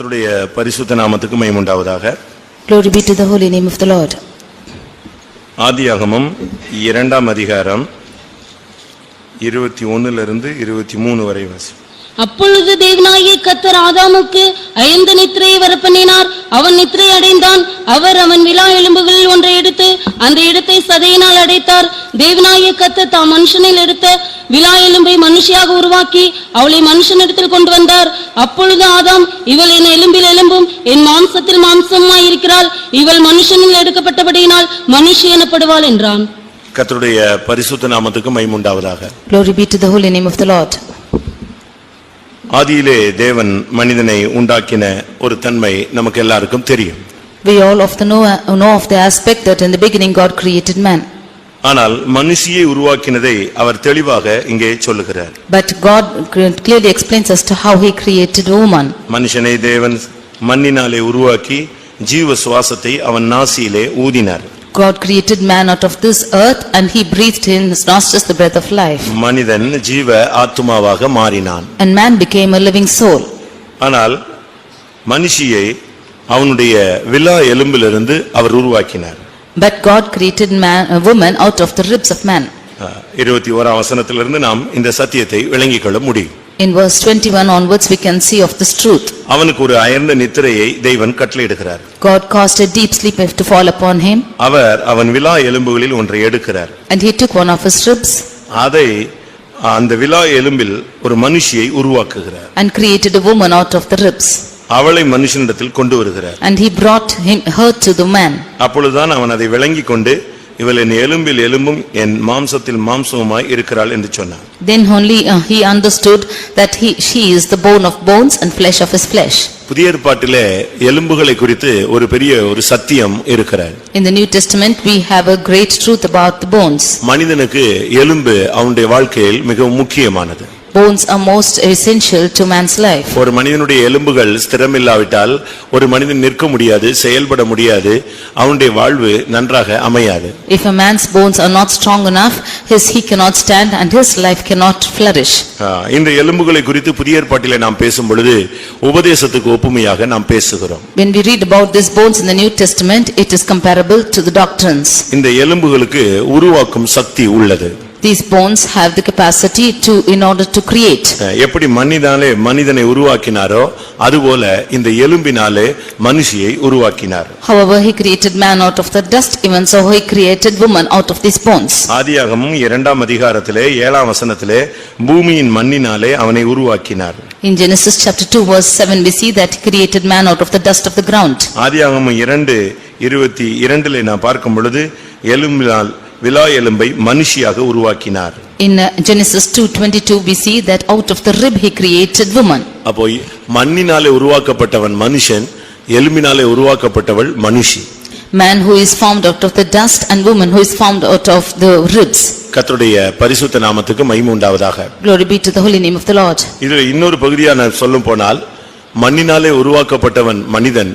கர்த்தருடைய பரிசுத்த நாமத்துக்கு மகிமை உண்டாவதாக. Glory be to the holy name of the Lord. ஆதியாகமம் 2ஆம் அதிகாரம் 21 லிருந்து 23 வரை வாசி. அப்பொழுது தேவனாகிய கர்த்தர் ஆதாமுக்கு அயர்ந்த நித்திரையை வரப்பண்ணினார். அவன் நித்திரை அடைந்தான். அவர் அவன் விலா எலும்புகளில் ஒன்றை எடுத்து அந்த இடத்தை சதையினால் அடைத்தார். தேவனாகிய கர்த்தர் தாம் மனுஷனில் எடுத்த விலா எலும்பை மனுஷியாக உருவாக்கி அவளை மனுஷனிடத்தில் கொண்டு வந்தார். அப்பொழுது ஆதாம், இவள் என் எலும்பில் எலும்பும் என் மாம்சத்தில் மாம்சமாய் இருக்கிறாள். இவள் மனுஷனில் எடுக்கப்பட்டபடியினால் மனுஷி எனப்படுவாள் என்றான். கர்த்தருடைய பரிசுத்த நாமத்துக்கு மகிமை உண்டாவதாக. Glory be to the holy name of the Lord. ஆதியிலே தேவன் மனிதனை உண்டாக்கின ஒரு தன்மை நமக்கு எல்லாருக்கும் தெரியும். We all often know of the aspect that in the beginning God created man. ஆனால் மனுஷியை உருவாக்கினதை அவர் தெளிவாக இங்கே சொல்லுகிறார். But God clearly explains as to how he created woman. மனுஷனை தேவன் மண்ணினாலே உருவாக்கி ஜீவ சுவாசத்தை அவன் நாசியிலே ஊதினார். God created man out of this earth and he breathed in his nostrils the breath of life. மனிதன் ஜீவ ஆத்துமாவாக மாறினான். And man became a living soul. ஆனால் மனுஷியை அவனுடைய விலா எலும்பிலிருந்து அவர் உருவாக்கினார். But God created a woman out of the ribs of man. 21ஆம் வசனத்திலிருந்து நாம் இந்த சத்தியத்தை விளங்கிக் கொள்ள முடியும். In verse 21 onwards we can see of this truth. அவனுக்கு ஒரு அயர்ந்த நித்திரையை தேவன் கட்டளையிடுகிறார். God caused a deep sleep to fall upon him. அவன் விலா எலும்புகளில் ஒன்றை எடுக்கிறார். And he took one of his ribs. அதை அந்த விலா எலும்பில் ஒரு மனுஷியை உருவாக்குகிறார். And created a woman out of the ribs. அவளை மனுஷனிடத்தில் கொண்டு வருகிறார். And he brought her to the man. அப்பொழுதுதான் அவன் அதை விளங்கிக் கொண்டு, இவள் என் எலும்பில் எலும்பும் என் மாம்சத்தில் மாம்சமுமாய் இருக்கிறாள் என்று சொன்னான். Then only he understood that she is the bone of bones and flesh of his flesh. புதிய ஏற்பாட்டிலே எலும்புகளை குறித்து ஒரு பெரிய ஒரு சத்தியம் இருக்கிறது. In the New Testament we have a great truth about the bones. மனிதனுக்கு எலும்பு அவனுடைய வாழ்க்கையில் மிகவும் முக்கியமானது. Bones are most essential to man's life. ஒரு மனிதனுடைய எலும்புகள் ஸ்திரமில்லாவிட்டால் ஒரு மனிதன் நிற்க முடியாது, செயல்பட முடியாது, அவனுடைய வாழ்வு நன்றாக அமையாது. If a man's bones are not strong enough, he cannot stand and his life cannot flourish. இந்த எலும்புகளை குறித்து புதிய ஏற்பாட்டிலே நாம் பேசும் பொழுது உபதேசத்துக்கு ஒப்புமையாக நாம் பேசுகிறோம். When we read about these bones in the New Testament, it is comparable to the doctrines. இந்த எலும்புகளுக்கு உருவாக்கும் சக்தி உள்ளது. These bones have the capacity in order to create. எப்படி மனிதனை உருவாக்கினாரோ அதுபோல இந்த எலும்பினாலே மனுஷியை உருவாக்கினார். However he created man out of the dust, even so he created woman out of these bones. ஆதியாகமம் 2ஆம் அதிகாரத்திலே 7ஆம் வசனத்திலே பூமியின் மண்ணினாலே அவனை உருவாக்கினார். In Genesis chapter 2 verse 7 we see that he created man out of the dust of the ground. ஆதியாகமம் 2:22 நாம் பார்க்கும் பொழுது எலும்பினால் விலா எலும்பை மனுஷியாக உருவாக்கினார். In Genesis 2:22 we see that out of the rib he created woman. அப்போ மண்ணினாலே உருவாக்கப்பட்டவன் மனுஷன், எலும்பினாலே உருவாக்கப்பட்டவள் மனுஷி. Man who is formed out of the dust and woman who is formed out of the ribs. கர்த்தருடைய பரிசுத்த நாமத்துக்கு மகிமை உண்டாவதாக. Glory be to the holy name of the Lord. இதுல இன்னொரு பகுதியா நான் சொல்லும் போனால் மண்ணினாலே உருவாக்கப்பட்டவன் மனிதன்.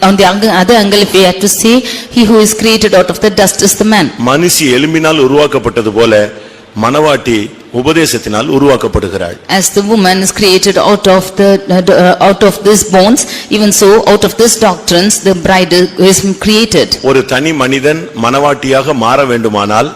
On the other angle if we have to say, he who is created out of the dust is the man. மனுஷி எலும்பினால் உருவாக்கப்பட்டது போல மணவாட்டி உபதேசத்தினால் உருவாக்கப்படுகிறாள். As the woman is created out of these bones, even so out of these doctrines the bride is created. ஒரு தனி மனிதன் மணவாட்டியாக மாற வேண்டுமானால்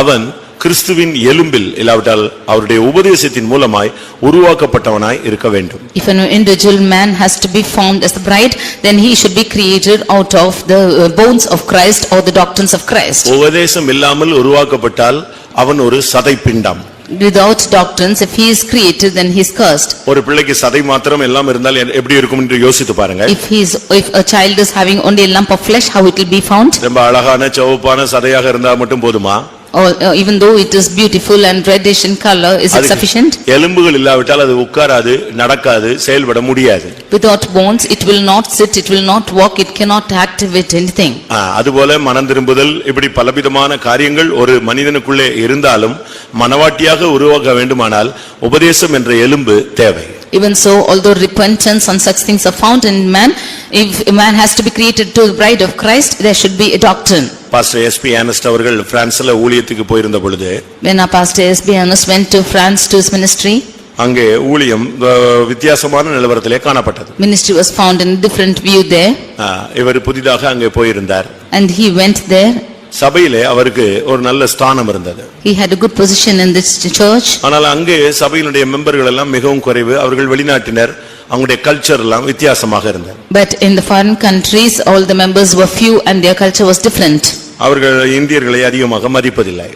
அவன் கிறிஸ்துவின் எலும்பில் இல்லாவிட்டால் அவருடைய உபதேசத்தின் மூலமாய் உருவாக்கப்பட்டவனாய் இருக்க வேண்டும். If an individual man has to be formed as the bride, then he should be created out of the bones of Christ or the doctrines of Christ. உபதேசம் இல்லாமல் உருவாக்கப்பட்டால் அவன் ஒரு சதைப்பிண்டம். Without doctrines, if he is created, then he is cursed. ஒரு பிள்ளைக்கு சதை மாத்திரம் எல்லாம் இருந்தால் எப்படி இருக்கும் என்று யோசித்து பாருங்க. If a child is having only a lump of flesh, how it will be found? ரொம்ப அழகான சிவப்பான சதையாக இருந்தால் மட்டும் போதுமா? Or even though it is beautiful and reddish in color, is it sufficient? எலும்புகள் இல்லாவிட்டால் அது உட்காராது, நடக்காது, செயல்பட முடியாது. Without bones it will not sit, it will not walk, it cannot activate anything. அதுபோல மனம் திரும்புதல் இப்படி பலவிதமான காரியங்கள் ஒரு மனிதனுக்குள்ளே இருந்தாலும் மனவாட்டியாக உருவாக வேண்டுமானால் உபதேசம் என்ற எலும்பு தேவை. Even so, although repentance and such things are found in man, if a man has to be created to the bride of Christ, there should be a doctrine. Pastor S.P. Ernest அவர்கள் பிரான்ஸ்ல ஊழியத்துக்கு போயிருந்த பொழுது, when our Pastor S.P. Ernest went to France to his ministry, அங்கே ஊழியம் வித்தியாசமான நிலவரத்திலே காணப்பட்டது. Ministry was found in a different view there. இவர் புதிதாக அங்கே போயிருந்தார். And he went there. சபையிலே அவருக்கு ஒரு நல்ல ஸ்தானம் இருந்தது. He had a good position in this church. ஆனால் அங்கே சபையினுடைய மெம்பர்கள் எல்லாம் மிகவும் குறைவு. அவர்கள் வெளிநாட்டினர். அவங்களுடைய கல்ச்சர் எல்லாம் வித்தியாசமாக இருந்தது. But in the foreign countries all the members were few and their culture was different. அவர்கள் இந்தியர்களை அதிகமாக மதிப்பதில்லை.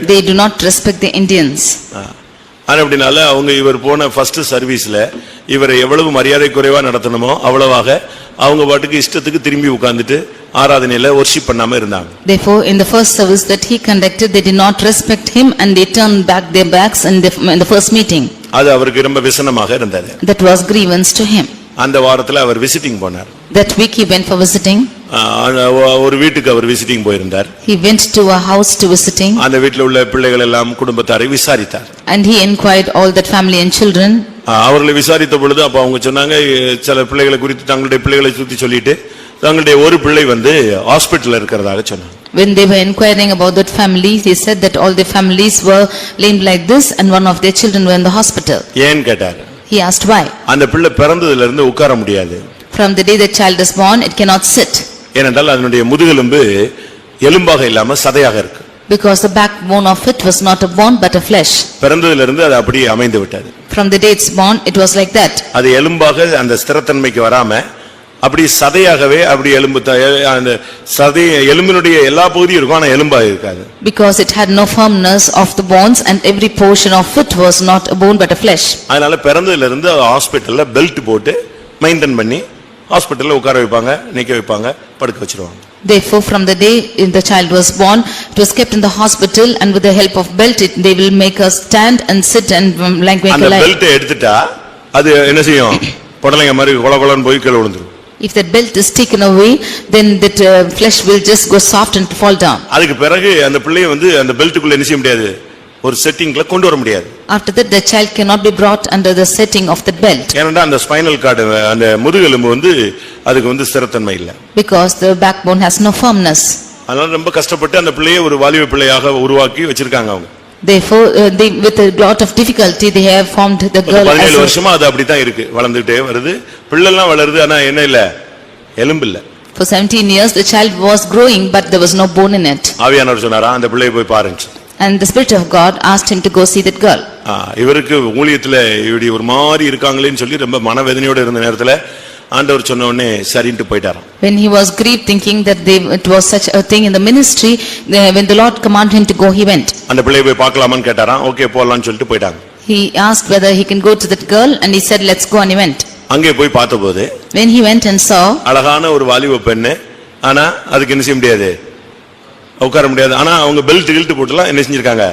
They do not respect the Indians. அப்படினால அவங்க இவர் போன ஃபர்ஸ்ட் சர்வீஸ்ல இவரை எவ்வளவு மரியாதை குறைவா நடத்தணுமோ அவ்வளவாக அவங்க பாட்டுக்கு இஷ்டத்துக்கு திரும்பி உட்கார்ந்துட்டு ஆராதனையில வொர்ஷிப் பண்ணாம இருந்தாங்க. Therefore in the first service that he conducted they did not respect him and they turned back their backs in the first meeting. அது அவருக்கு ரொம்ப விசனமாக இருந்தது. That was grievance to him. அந்த வாரத்துல அவர் விசிட்டிங் போனார். That week he went for visiting. ஒரு வீட்டுக்கு அவர் visiting போயிருந்தார். He went to a house to visiting. அந்த வீட்ல உள்ள பிள்ளைகள் எல்லாம் குடும்பத்தாரை விசாரித்தார். And he inquired all that family and children. அவர்களை விசாரித்த பொழுது அப்ப அவங்க சொன்னாங்க சில பிள்ளைகளை குறித்து தங்களுடைய பிள்ளைகளை சுத்தி சொல்லிட்டு தங்களுடைய ஒரு பிள்ளை ஹாஸ்பிடல்ல இருக்கிறதாக சொன்னாங்க. When they were inquiring about that family, they said that all their families were named like this and one of their children were in the hospital. ஏன் கேட்டார். He asked why. அந்த பிள்ளை பிறந்ததிலிருந்து இருந்து உட்கார முடியாது. From the day the child is born, it cannot sit. ஏனென்றால் அதனுடைய முதுகெலும்பு எலும்பாக இல்லாம சதையாக இருக்கு. Because the backbone of it was not a bone but a flesh. பிறந்ததிலிருந்து அது அப்படியே அமைந்து விட்டது. From the day it's born, it was like that. அது எலும்பாக அந்த ஸ்திரத்தன்மைக்கு வராம அப்படி சதையாகவே அப்படி எலும்பு அந்த சதை எலும்பினுடைய எல்லா பகுதியும் இருக்கும் ஆனா எலும்பாக இருக்காது. Because it had no firmness of the bones and every portion of it was not a bone but a flesh. அதனால பிறந்ததிலிருந்து ஹாஸ்பிடல்ல பெல்ட் போட்டு மெயின்டைன் பண்ணி ஹாஸ்பிடல்ல உட்கார வைப்பாங்க, நிக்க வைப்பாங்க, படுக்க வச்சிருவாங்க. Therefore from the day the child was born, it was kept in the hospital and with the help of belt they will make us stand and sit and like make a அந்த lie. Belt எடுத்துட்டா அது என்ன செய்யும்? புடலங்க மாதிரி கொலகொலன்னு போய் கீழ விழுந்துரும். If that belt is taken away, then that flesh will just go soft and fall down. அதுக்கு பிறகு அந்த பிள்ளையை அந்த பெல்ட்டுக்குள்ள என்ன செய்ய முடியாது? ஒரு செட்டிங்ல கொண்டு வர முடியாது. After that the child cannot be brought under the setting of that belt. ஏனென்றால் அந்த ஸ்பைனல் கார்டு அந்த முதுகெலும்பு அதுக்கு ஸ்திரத்தன்மை இல்ல. Because the backbone has no firmness. அதனால ரொம்ப கஷ்டப்பட்டு அந்த பிள்ளையை ஒரு வாலிப பிள்ளையாக உருவாக்கி வச்சிருக்காங்க அவங்க. Therefore they with a lot of difficulty they have formed the girl. 17 வருஷமா அது அப்படி தான் இருக்கு. வளர்ந்துட்டே வருது. பிள்ளை எல்லாம் வளருது ஆனா என்ன இல்ல? எலும்பு இல்ல. For 17 years the child was growing but there was no bone in it. ஆவியானவர் சொன்னாரா அந்த பிள்ளையை போய் பாருங்க. And the Spirit of God asked him to go see that girl. இவருக்கு ஊழியத்துல இப்படி ஒரு மாதிரி இருக்காங்களேன்னு சொல்லி ரொம்ப மனவேதனையோட இருந்த நேரத்துல ஆண்டவர் சொன்ன உடனே சரின்னு போயிட்டாராம். When he was grieved thinking that it was such a thing in the ministry, when the Lord commanded him to go, he went. அந்த பிள்ளையை போய் பார்க்கலாமான்னு கேட்டாராம். ஓகே போலாம்னு சொல்லிட்டு போயிட்டாங்க. He asked whether he can go to that girl and he said let's go and he went. அங்கே போய் பார்த்தபோது When he went and saw அழகான ஒரு வாலிப பெண்ணு, ஆனா அதுக்கு என்ன செய்ய முடியாது? உட்கார முடியாது. ஆனா அவங்க பெல்ட் கில்ட் போட்டுலாம் என்ன செஞ்சிருக்காங்க?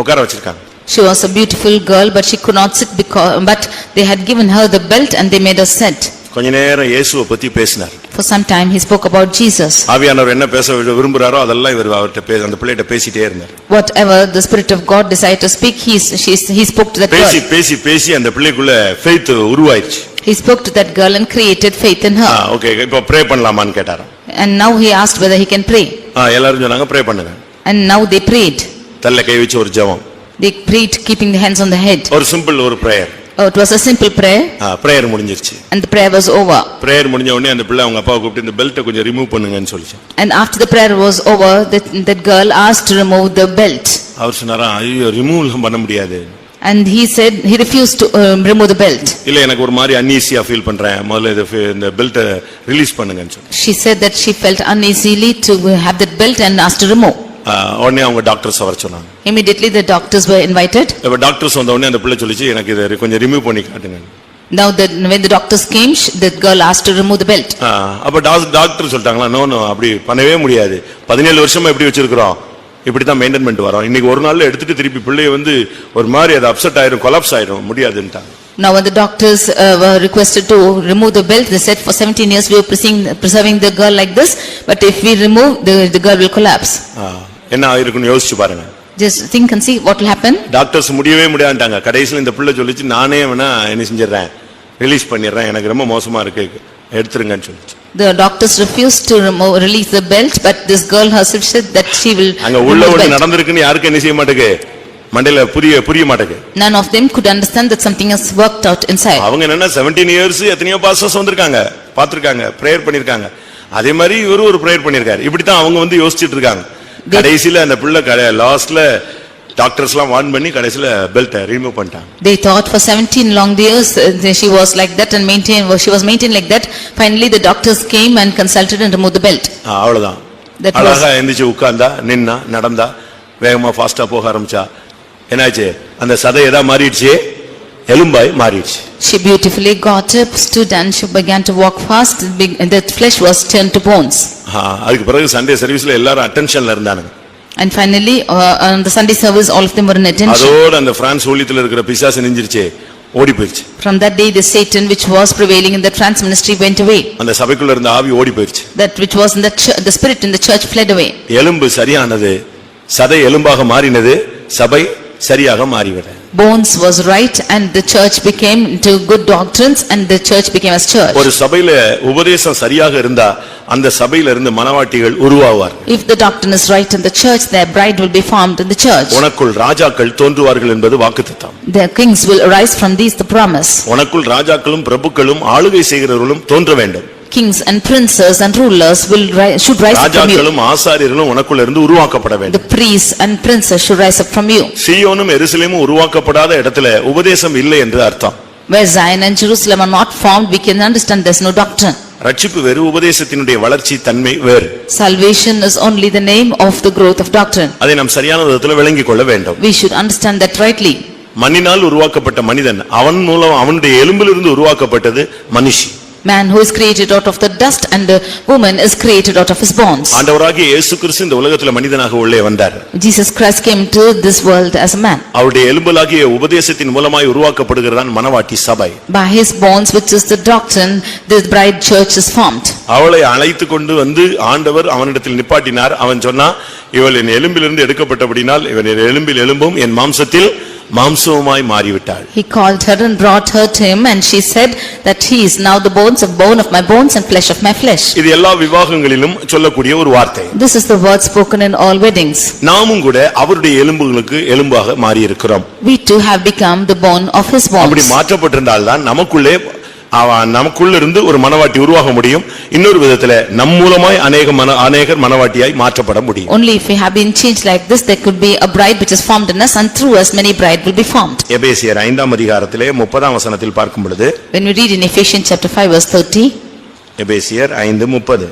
உட்கார வச்சிருக்காங்க. she was a beautiful girl but she could not sit because but they had given her the belt and they made her sit. கொஞ்ச நேரம் இயேசுவை பத்தி பேசினார். For some time he spoke about Jesus. ஆவியானவர் என்ன பேச விரும்புறாரோ அதெல்லாம் இவர் அவர்ட்ட அந்த பிள்ளைகிட்ட பேசிட்டே இருந்தார். Whatever the Spirit of God decided to speak, he spoke to that girl. பேசி அந்த பிள்ளைக்குள்ள faith உருவாயிடுச்சு. He spoke to that girl and created faith in her. Okay இப்போ ப்ரே பண்ணலாமான்னு கேட்டாராம். And now he asked whether he can pray. எல்லாரும் சொன்னாங்க pray பண்ணுங்க. And now they prayed. தல்ல கை வச்சு ஒரு ஜெபம். They prayed keeping the hands on the head. ஒரு சிம்பிள் ஒரு prayer. Oh, it was a simple prayer. Prayer முடிஞ்சிருச்சு. And the prayer was over. Prayer முடிஞ்ச உடனே அந்த பிள்ளை அவங்க அப்பாவை கூப்பிட்டு இந்த பெல்ட்டை கொஞ்சம் ரிமூவ் பண்ணுங்கன்னு சொல்லிச்சு. And after the prayer was over, that girl asked to remove the belt. அவர் சொன்னாரா ஐயோ ரிமூவ் பண்ண முடியாது. And he said he refused to remove the belt. இல்ல எனக்கு ஒரு மாதிரி அன்ஈசியா ஃபீல் பண்றேன். முதல்ல இந்த பெல்ட்டை ரிலீஸ் பண்ணுங்கன்னு சொல்லி. She said that she felt uneasily to have that belt and asked to remove. உடனே அவங்க டாக்டர்ஸ் வர சொன்னாங்க. Immediately the doctors were invited. இப்ப டாக்டர்ஸ் வந்த உடனே அந்த பிள்ளை சொல்லிச்சு எனக்கு இத கொஞ்சம் ரிமூவ் பண்ணி காட்டுங்க. Now when the doctors came, the girl asked to remove the belt. அப்ப டாக்டர் சொல்லிட்டாங்களா நோ அப்படி பண்ணவே முடியாது. 17 வருஷமா எப்படி வச்சிருக்கோம் இப்படி தான் மெயின்டைன் பண்ணிட்டு வரோம். இன்னைக்கு ஒரு நாள்ல எடுத்துட்டு திருப்பி பிள்ளையை ஒரு மாதிரி அது அப்செட் ஆயிடும் கொலாப்ஸ் ஆயிடும் முடியாதுன்ட்டாங்க. Now when the doctors were requested to remove the belt, they said for 17 years we were preserving the girl like this, but if we remove the girl will collapse. என்ன ஆயிருக்குன்னு யோசிச்சு பாருங்க. Just think and see what will happen. Doctors முடியவே முடியாதுட்டாங்க. கடைசில இந்த பிள்ளை சொல்லிச்சு நானே வேணா என்ன செஞ்சிரறேன் ரிலீஸ் பண்ணிடுறேன் எனக்கு ரொம்ப மோசமா இருக்கு எடுத்துருங்கன்னு சொல்லிச்சு. The doctors refused to release the belt but this girl herself said that she will. அங்க உள்ள ஒண்ணு நடந்துருக்குன்னு யாருக்கு என்ன செய்ய மாட்டேங்குது மண்டையில புரிய மாட்டேங்குது. None of them could understand that something has worked out inside. அவங்க என்னன்னா 17 years எத்தனையோ பாஸ்டர்ஸ் வந்திருக்காங்க, பார்த்திருக்காங்க, பிரேயர் பண்ணிருக்காங்க. அதே மாதிரி இவரு ஒரு பிரேயர் பண்ணிருக்காரு. இப்படித்தான் அவங்க வந்து யோசிச்சுட்டு இருக்காங்க. கடைசில அந்த பிள்ளை லாஸ்ட்ல டாக்டர்ஸ்லாம் வார்ன் பண்ணி கடைசில பெல்ட் ரிமூவ் பண்ணிட்டாங்க. They thought for 17 long years she was like that and she was maintained like that. Finally the doctors came and consulted and removed the belt. அவ்வளவுதான். That was அழகா எந்திரிச்சு உட்கார்ந்தா, நின்னா, நடந்தா, வேகமா ஃபாஸ்டா போக ஆரம்பிச்சா. என்னாச்சு? அந்த சதை எதா மாறிடுச்சு, எலும்பாய் மாறிடுச்சு. She beautifully got up, stood and she began to walk fast. The flesh was turned to bones. அதுக்கு பிறகு சண்டே சர்வீஸ்ல எல்லாரும் அட்டென்ஷன்ல இருந்தாங்க. And finally on the Sunday service all of them were in attention. அதோட அந்த பிரான்ஸ் ஊழியத்துல இருக்கிற பிசாசு நெஞ்சிருச்சு, ஓடி போயிடுச்சு. From that day the Satan which was prevailing in the trans ministry went away. அந்த சபைக்குள்ள இருந்த ஆவி ஓடி போயிடுச்சு. That which was in the spirit in the church fled away. எலும்பு சரியானது, சதை எலும்பாக மாறினது, சபை சரியாக மாறிவிட்டது. Bones was right and the church became into good doctrines and the church became as church. ஒரு சபையில உபதேசம் சரியாக இருந்தா அந்த சபையில இருந்து மனவாட்டிகள் உருவாவார். If the doctrine is right in the church, their bride will be formed in the church. உனக்குள் ராஜாக்கள் தோன்றுவார்கள் என்பது வாக்குத்தத்தம். Their kings will arise from these, the promise. உனக்குள் ராஜாக்களும் பிரபுக்களும் ஆளுகை செய்கிறவர்களும் தோன்ற வேண்டும். Kings and princes and rulers should rise up from you. ராஜாக்களும் ஆசாரியர்களும் உனக்குள்ள இருந்து உருவாக்கப்பட The வேண்டும். priests and princes should rise up from you. சீயோனும் எருசலேமும் உருவாக்கப்படாத இடத்துல உபதேசம் இல்லை என்று அர்த்தம். Where Zion and Jerusalem are not formed, we can understand there's no doctrine. ரட்சிப்பு வேறு, உபதேசத்தினுடைய வளர்ச்சி தன்மை வேறு. Salvation is only the name of the growth of doctrine. அதை நாம் சரியான விதத்தில் விளங்கிக் கொள்ள வேண்டும். We should understand that rightly. மண்ணினால் உருவாக்கப்பட்ட மனிதன், அவன் மூலம் அவனுடைய எலும்பிலிருந்து உருவாக்கப்பட்டது மனுஷி. Man who is created out of the dust and the woman is created out of his bones. ஆண்டவராகிய இயேசு கிறிஸ்து இந்த உலகத்துல மனிதனாக உள்ளே வந்தார். Jesus Christ came to this world as a man. அவருடைய எலும்பலாகிய உபதேசத்தின் மூலமாய் உருவாக்கப்படுகிறதான் மனவாட்டி சபை. By his bones, which is the doctrine, the bride church is formed. அவளை அழைத்து கொண்டு வந்து ஆண்டவர் அவனிடத்தில் நிப்பாட்டினார். அவன் சொன்னா, இவள் என் எலும்பிலிருந்து எடுக்கப்பட்டபடினால் இவன் என் எலும்பில் எலும்பும் என் மாம்சத்தில் மாம்சமாய் மாறிவிட்டாள். He called her and brought her to him and she said that he is now the bones of bone of my bones and flesh of my flesh. இது எல்லா விவாகங்களிலும் சொல்லக்கூடிய ஒரு வார்த்தை. This is the word spoken in all weddings. நாமும் கூட அவருடைய எலும்புகளுக்கு எலும்பாக மாறி இருக்கிறோம். We too have become the bone of his அப்படி bones. மாற்றப்பட்டிருந்தால் தான் நமக்குள்ள இருந்து ஒரு மனவாட்டி உருவாக முடியும். இன்னொரு விதத்துல நம் மூலமாய் அநேகர் மனவாட்டியாய் மாற்றப்பட முடியும். Only if we have been changed like this, there could be a bride which is formed in us and through us many bride will be formed. எபேசியர் 5ஆம் அதிகாரத்திலே 30ஆம் வசனத்தில் பார்க்கும் பொழுது, When we read in Ephesians chapter 5 verse 30, எபேசியர் 5:30,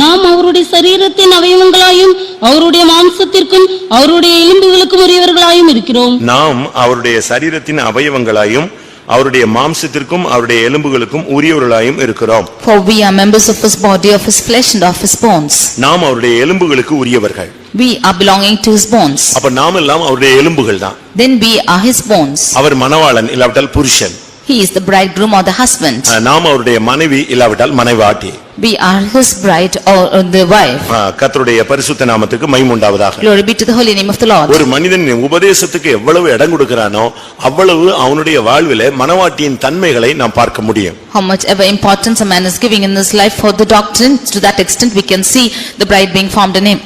நாம் அவருடைய சரீரத்தின் அவயவங்களாயும் அவருடைய மாம்சத்திற்கும் அவருடைய எலும்புகளுக்கும் உரியவர்களாயும் இருக்கிறோம். நாம் அவருடைய சரீரத்தின் அவயவங்களாயும் அவருடைய மாம்சத்திற்கும் அவருடைய எலும்புகளுக்கும் உரியவர்களாயும் இருக்கிறோம். for we are members of his body, of his flesh and of his bones. நாம் அவருடைய எலும்புகளுக்கு உரியவர்கள். We are belonging to his bones. அப்ப நாம் எல்லாம் அவருடைய எலும்புகள் தான். Then we are his bones. அவர் மணவாளன் இல்லாவிட்டால் புருஷன். He is the bridegroom or the husband. நாம் அவருடைய மனைவி இல்லாவிட்டால் மனைவாட்டி. We are his bride or the wife. கர்த்தருடைய பரிசுத்த நாமத்துக்கு மகிமை உண்டாவதாக. Glory be to the holy name of the Lord. ஒரு மனிதன் உபதேசத்துக்கு எவ்வளவு இடம் கொடுக்கிறானோ அவ்வளவு அவனுடைய வாழ்விலே மனவாட்டியின் தன்மைகளை நாம் பார்க்க முடியும். How much ever importance a man is giving in his life for the doctrine, to that extent we can see the bride being formed in him.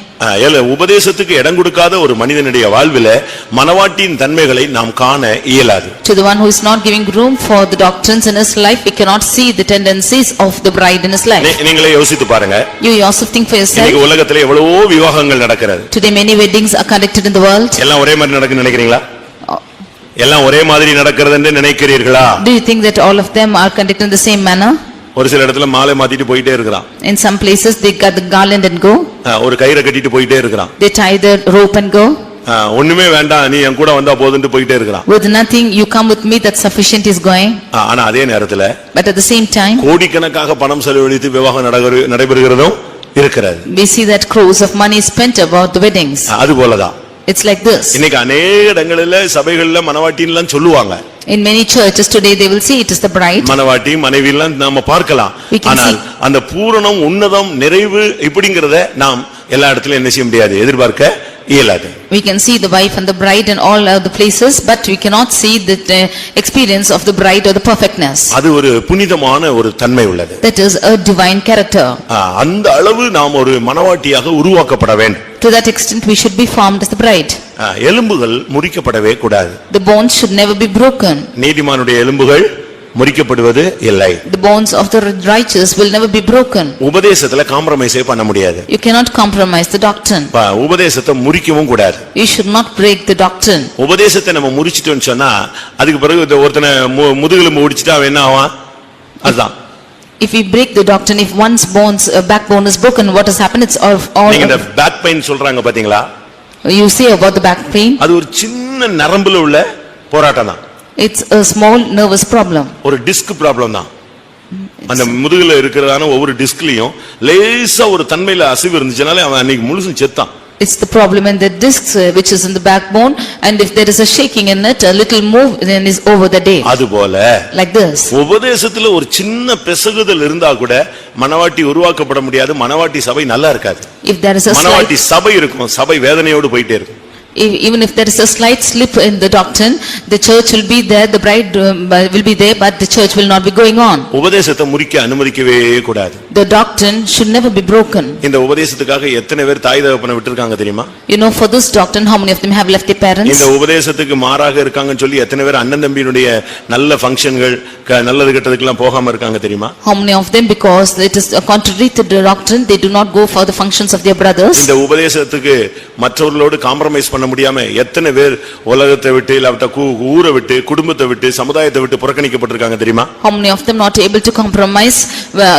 உபதேசத்துக்கு இடம் கொடுக்காத ஒரு மனிதனுடைய வாழ்விலே மனவாட்டியின் தன்மைகளை நாம் காண இயலாது. To the one who is not giving room for the doctrines in his life, we cannot see the tendencies of the bride in his life. நீங்களே யோசித்து பாருங்க. You yourself think for yourself. இன்னைக்கு உலகத்திலே எவ்வளவோ விவாகங்கள் நடக்கிறது. Today many weddings are conducted in the world. எல்லாம் ஒரே மாதிரி நடக்குன்னு நினைக்கிறீங்களா? எல்லாம் ஒரே மாதிரி நடக்கிறது என்று நினைக்கிறீர்களா? Do you think that all of them are conducted in the same manner? ஒரு சில இடத்துல மாலை மாத்திட்டு போயிட்டே இருக்கான். In some places they cut the garland and go. ஒரு கயிறை கட்டிட்டு போயிட்டே இருக்கான். They tie the rope and go. ஒண்ணுமே வேண்டாம், நீ என் கூட வந்தா போதும்னு போயிட்டே இருக்கான். With nothing, you come with me, that's sufficient, is going. ஆனா அதே நேரத்துல But at the same time, கோடிக்கணக்காக பணம் செலவழித்து விவாகம் நடைபெறுகிறதும் இருக்கிறது. we see that crores of money is spent about the weddings. அது போலதான். It's like this. இன்னைக்கு அநேக இடங்களில சபைகள்ல மனவாட்டின்லாம் சொல்லுவாங்க. In many churches today they will say it is the bride. மனவாட்டி மனைவிலாம் நாம பார்க்கலாம். ஆனால் அந்த பூரணம், உன்னதம், நிறைவு இப்படிங்கறத நாம் எல்லா இடத்துலயும் என்ன செய்ய முடியாது, எதிர்பார்க்க இயலாது. We can see the wife and the bride and all other places, but we cannot see the experience of the bride or the perfectness. அது ஒரு புனிதமான ஒரு தன்மை உள்ளது. That is a divine character. அந்த அளவு நாம் ஒரு மணவாட்டியாக உருவாக்கப்பட வேண்டும். To that extent we should be formed as the bride. எலும்புகள் முறிக்கப்படவே கூடாது. The bones should never be broken. நீதிமானுடைய எலும்புகள் முறிக்கப்படுவது இல்லை. The bones of the righteous will never be broken. உபதேசத்துல காம்ப்ரமைஸே பண்ண முடியாது. You cannot compromise the doctrine. உபதேசத்தை முறிக்கவும் கூடாது. You should not break the doctrine. உபதேசத்தை நம்ம முறிச்சிட்டோம்னு சொன்னா அதுக்கு பிறகு ஒருத்தனை முதுகெலும்பு ஒடிச்சிட்டா அவன் என்ன ஆவான்? அதுதான். If we break the doctrine, if one's bones backbone is broken, what has happened? It's all. நீங்க இந்த பேக் பெயின் சொல்றாங்க பாத்தீங்களா? You say about the back pain. அது ஒரு சின்ன நரம்புல உள்ள போராட்டம் தான். It's a small nervous problem. ஒரு டிஸ்க் ப்ராப்ளம் தான். அந்த முதுகுல இருக்கிறதான ஒவ்வொரு டிஸ்க்லயும் லேசா ஒரு தன்மையில அசைவு இருந்துச்சுனாலே அவன் அன்னைக்கு முழுசும் செத்தான். It's the problem in the discs which is in the backbone, and if there is a shaking in it, a little move, then is over the day. அதுபோல Like this. உபதேசத்துல ஒரு சின்ன பிசகுதல் இருந்தா கூட மணவாட்டி உருவாக்கப்பட முடியாது. மணவாட்டி சபை நல்லா இருக்காது. If there is a மணவாட்டி slight, சபை இருக்கும், சபை வேதனையோடு போயிட்டே இருக்கும். even if there is a slight slip in the doctrine, the church will be there, the bride will be there, but the church will not be going on. உபதேசத்தை முறிக்க அனுமதிக்கவே கூடாது. The doctrine should never be broken. இந்த உபதேசத்துக்காக எத்தனை பேர் தாய் தகப்பனை விட்டுருக்காங்க தெரியுமா? You know, for this doctrine, how many of them have left their parents? இந்த உபதேசத்துக்கு மாறாக இருக்காங்கன்னு சொல்லி எத்தனை பேர் அண்ணன் தம்பியினுடைய நல்ல ஃபங்க்ஷன்கள் நல்லது கெட்டதுக்கெல்லாம் போகாம இருக்காங்க தெரியுமா? How many of them, because it is contrary to the doctrine, they do not go for the functions of their brothers? இந்த உபதேசத்துக்கு மற்றவர்களோடு காம்ப்ரமைஸ் பண்ண முடியாம எத்தனை பேர் உலகத்தை விட்டு இல்லாவிட்ட ஊரை விட்டு குடும்பத்தை விட்டு சமுதாயத்தை விட்டு புறக்கணிக்கப்பட்டிருக்காங்க தெரியுமா? How many of them not able to compromise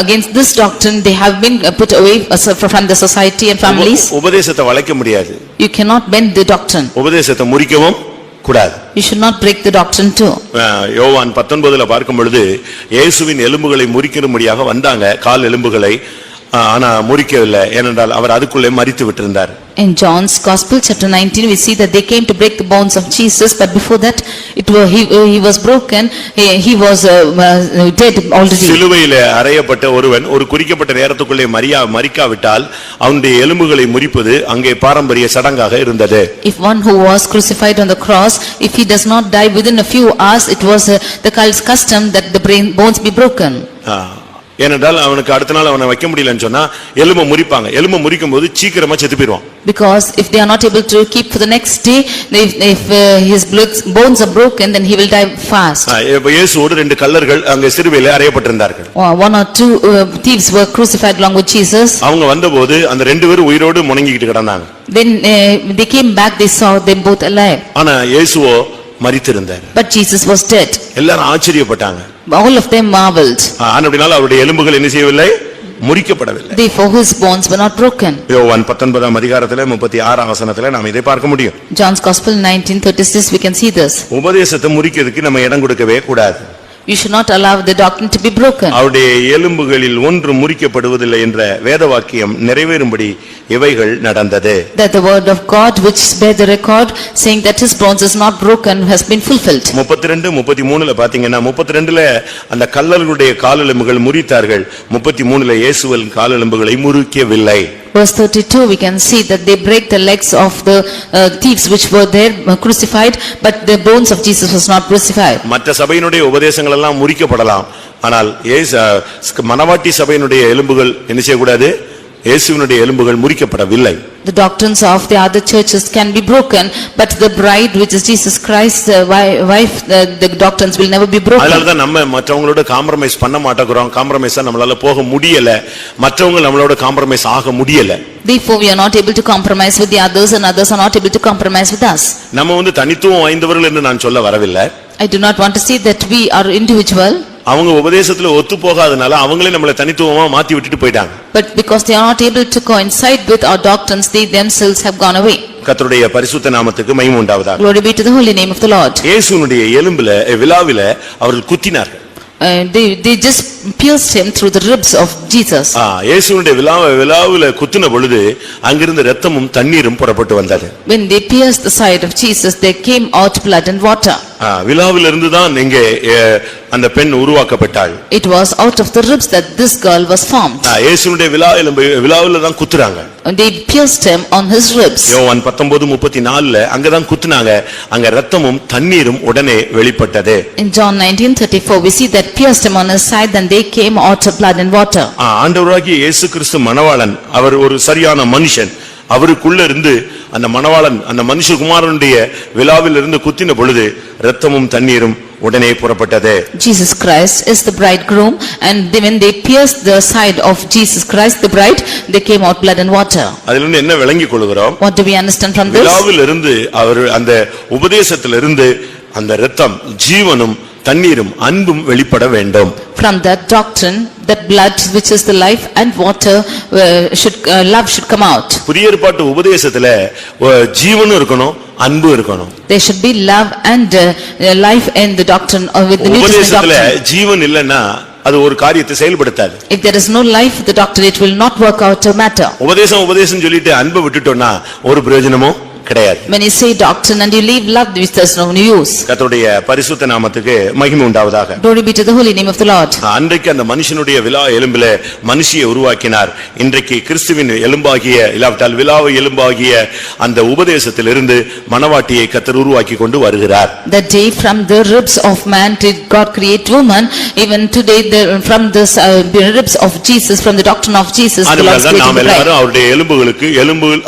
against this doctrine? They have been put away from the society and families. உபதேசத்தை வளைக்க முடியாது. You cannot bend the doctrine. உபதேசத்தை முறிக்கவும் கூடாது. You should not break the doctrine too. யோவான் 19ல பார்க்கும் பொழுது இயேசுவின் எலும்புகளை முறிக்கும்படியாக வந்தாங்க, கால் எலும்புகளை. ஆனா முறிக்கவில்லை, ஏனென்றால் அவர் அதுக்குள்ளே மரித்து விட்டிருந்தார். In John's Gospel, chapter 19, we see that they came to break the bones of Jesus, but before that, he was broken, he was dead already. சிலுவையிலே அறையப்பட்ட ஒருவன் ஒரு குறிக்கப்பட்ட நேரத்துக்குள்ளே மரிக்காவிட்டால் அவனுடைய எலும்புகளை முறிப்பது அங்கே பாரம்பரிய சடங்காக இருந்தது. If one who was crucified on the cross, if he does not die within a few hours, it was the cult's custom that the bones be broken. ஏனென்றால் அவனுக்கு அடுத்த நாள் அவனை வைக்க முடியலன்னு சொன்னா எலும்பை முறிப்பாங்க. எலும்பை முறிக்கும் போது சீக்கிரமா செத்து போயிடுவான். Because if they are not able to keep for the next day, if his bones are broken, then he will die fast. இயேசுவோடு ரெண்டு கள்ளர்கள் அங்கே சிலுவையிலே அறையப்பட்டிருந்தார்கள். One or two thieves were crucified along with Jesus. அவங்க வந்தபோது அந்த ரெண்டு பேரும் உயிரோடு முணங்கிட்டு கிடந்தாங்க. Then they came back, they saw them both alive. ஆனா இயேசுவோ மரித்திருந்தார். But Jesus was dead. எல்லாரும் ஆச்சரியப்பட்டாங்க. All of them marveled. ஆனபடியால் அவருடைய எலும்புகள் என்ன செய்யவில்லை? முறிக்கப்படவில்லை. Therefore his bones were not broken. யோவான் 19ஆம் அதிகாரத்திலே 36ஆம் வசனத்திலே நாம் இதை பார்க்க முடியும். John's Gospel 19:36 we can see this. உபதேசத்தை முறிக்கிறதுக்கு நம்ம இடம் கொடுக்கவே கூடாது. You should not allow the doctrine to be broken. அவருடைய எலும்புகளில் ஒன்று முறிக்கப்படுவதில்லை என்ற வேத வாக்கியம் நிறைவேறும்படி இவைகள் நடந்தது. That the word of God which bear the record saying that his bones is not broken has been fulfilled. 32 33ல பாத்தீங்கன்னா 32ல அந்த கள்ளர்களுடைய காலெலும்புகள் முறித்தார்கள். 33ல இயேசுவின் காலெலும்புகளை முறிக்கவில்லை. Verse 32 we can see that they break the legs of the thieves which were there crucified, but the bones of Jesus was not crucified. மற்ற சபையினுடைய உபதேசங்கள் எல்லாம் முறிக்கப்படலாம், ஆனால் மணவாட்டி சபையினுடைய எலும்புகள் என்ன செய்யக்கூடாது? இயேசுவினுடைய எலும்புகள் முறிக்கப்படவில்லை. The doctrines of the other churches can be broken, but the bride which is Jesus Christ, the wife, the doctrines will never be broken. அதனாலதான் நம்ம மற்றவங்களோட காம்ப்ரமைஸ் பண்ண மாட்டேங்கிறோம். காம்ப்ரமைஸா நம்மளால போக முடியல, மற்றவங்க நம்மளோட காம்ப்ரமைஸ் ஆக முடியல. Therefore we are not able to compromise with the others, and others are not able to compromise with us. நம்ம தனித்துவம் வாய்ந்தவர்கள் என்று நான் சொல்ல வரவில்லை. I do not want to say that we are individual. அவங்க உபதேசத்துல ஒத்து போகாதனால அவங்களே நம்மளை தனித்துவமா மாத்தி விட்டுட்டு போயிட்டாங்க. But because they are not able to coincide with our doctrines, they themselves have gone away. கர்த்தருடைய பரிசுத்த நாமத்துக்கு மகிமை உண்டாவதாக. Glory be to the holy name of the Lord. இயேசுவினுடைய எலும்புல விலாவில அவர்கள் குத்தினார்கள். They just pierced him through the ribs of Jesus. இயேசுவினுடைய விலாவில குத்தின பொழுது அங்கிருந்து இரத்தமும் தண்ணீரும் புறப்பட்டு வந்தது. When they pierced the side of Jesus, there came out blood and water. விலாவிலிருந்து தான் இங்கே அந்த பெண் உருவாக்கப்பட்டாள். It was out of the ribs that this girl was formed. இயேசுவினுடைய விலாவில தான் குத்துறாங்க. They pierced him on his ribs. யோவான் 19:34 அங்கதான் குத்துனாங்க, அங்க ரத்தமும் தண்ணீரும் உடனே வெளிப்பட்டது. In John 19:34 we see that pierced him on his side, then they came out of blood and water. ஆண்டவராகிய இயேசு கிறிஸ்து மணவாளன், அவர் ஒரு சரியான மனுஷன். அவருக்குள்ள இருந்து அந்த மணவாளன் அந்த மனுஷகுமாரனுடைய விலாவில் இருந்து குத்தின பொழுது ரத்தமும் தண்ணீரும் உடனே புறப்பட்டது. Jesus Christ is the bridegroom, and when they pierced the side of Jesus Christ the bride, they came out blood and water. அதிலிருந்து என்ன விளங்கிக் கொள்கிறோம்? What do we understand from this? விலாவில் இருந்து அவர் அந்த உபதேசத்திலிருந்து அந்த இரத்தம் ஜீவனும் தண்ணீரும் அன்பும் வெளிப்பட வேண்டும். From that doctrine, that blood which is the life and water love should come out. புதிய ஏற்பாட்டு உபதேசத்துல ஜீவனும் இருக்கணும், அன்பு இருக்கணும். There should be love and life in the doctrine with the New Testament உபதேசத்துல doctrine. ஜீவன் இல்லைன்னா அது ஒரு காரியத்தை செயல்படுத்தாது. If there is no life in the doctrine, it will not work out a matter. உபதேசம் சொல்லிட்டு அன்பை விட்டுட்டோம்னா ஒரு பிரயோஜனமும் கிடையாது. When you say doctrine and you leave love, there's no use. கர்த்தருடைய பரிசுத்த நாமத்துக்கு மகிமை உண்டாவதாக. Glory be to the holy name of the Lord. அன்றைக்கு அந்த மனுஷனுடைய விலா எலும்பிலே மனுஷியை உருவாக்கினார். இன்றைக்கு கிறிஸ்துவின் எலும்பாகிய இல்லாவிட்டால் விலாவை எலும்பாகிய அந்த உபதேசத்திலிருந்து மணவாட்டியை கர்த்தர் உருவாக்கி கொண்டு வருகிறார். That day from the ribs of man did God create woman. Even today from the ribs of Jesus, from the doctrine of Jesus, the Lord created நாம் the bride. எல்லாரும் அவருடைய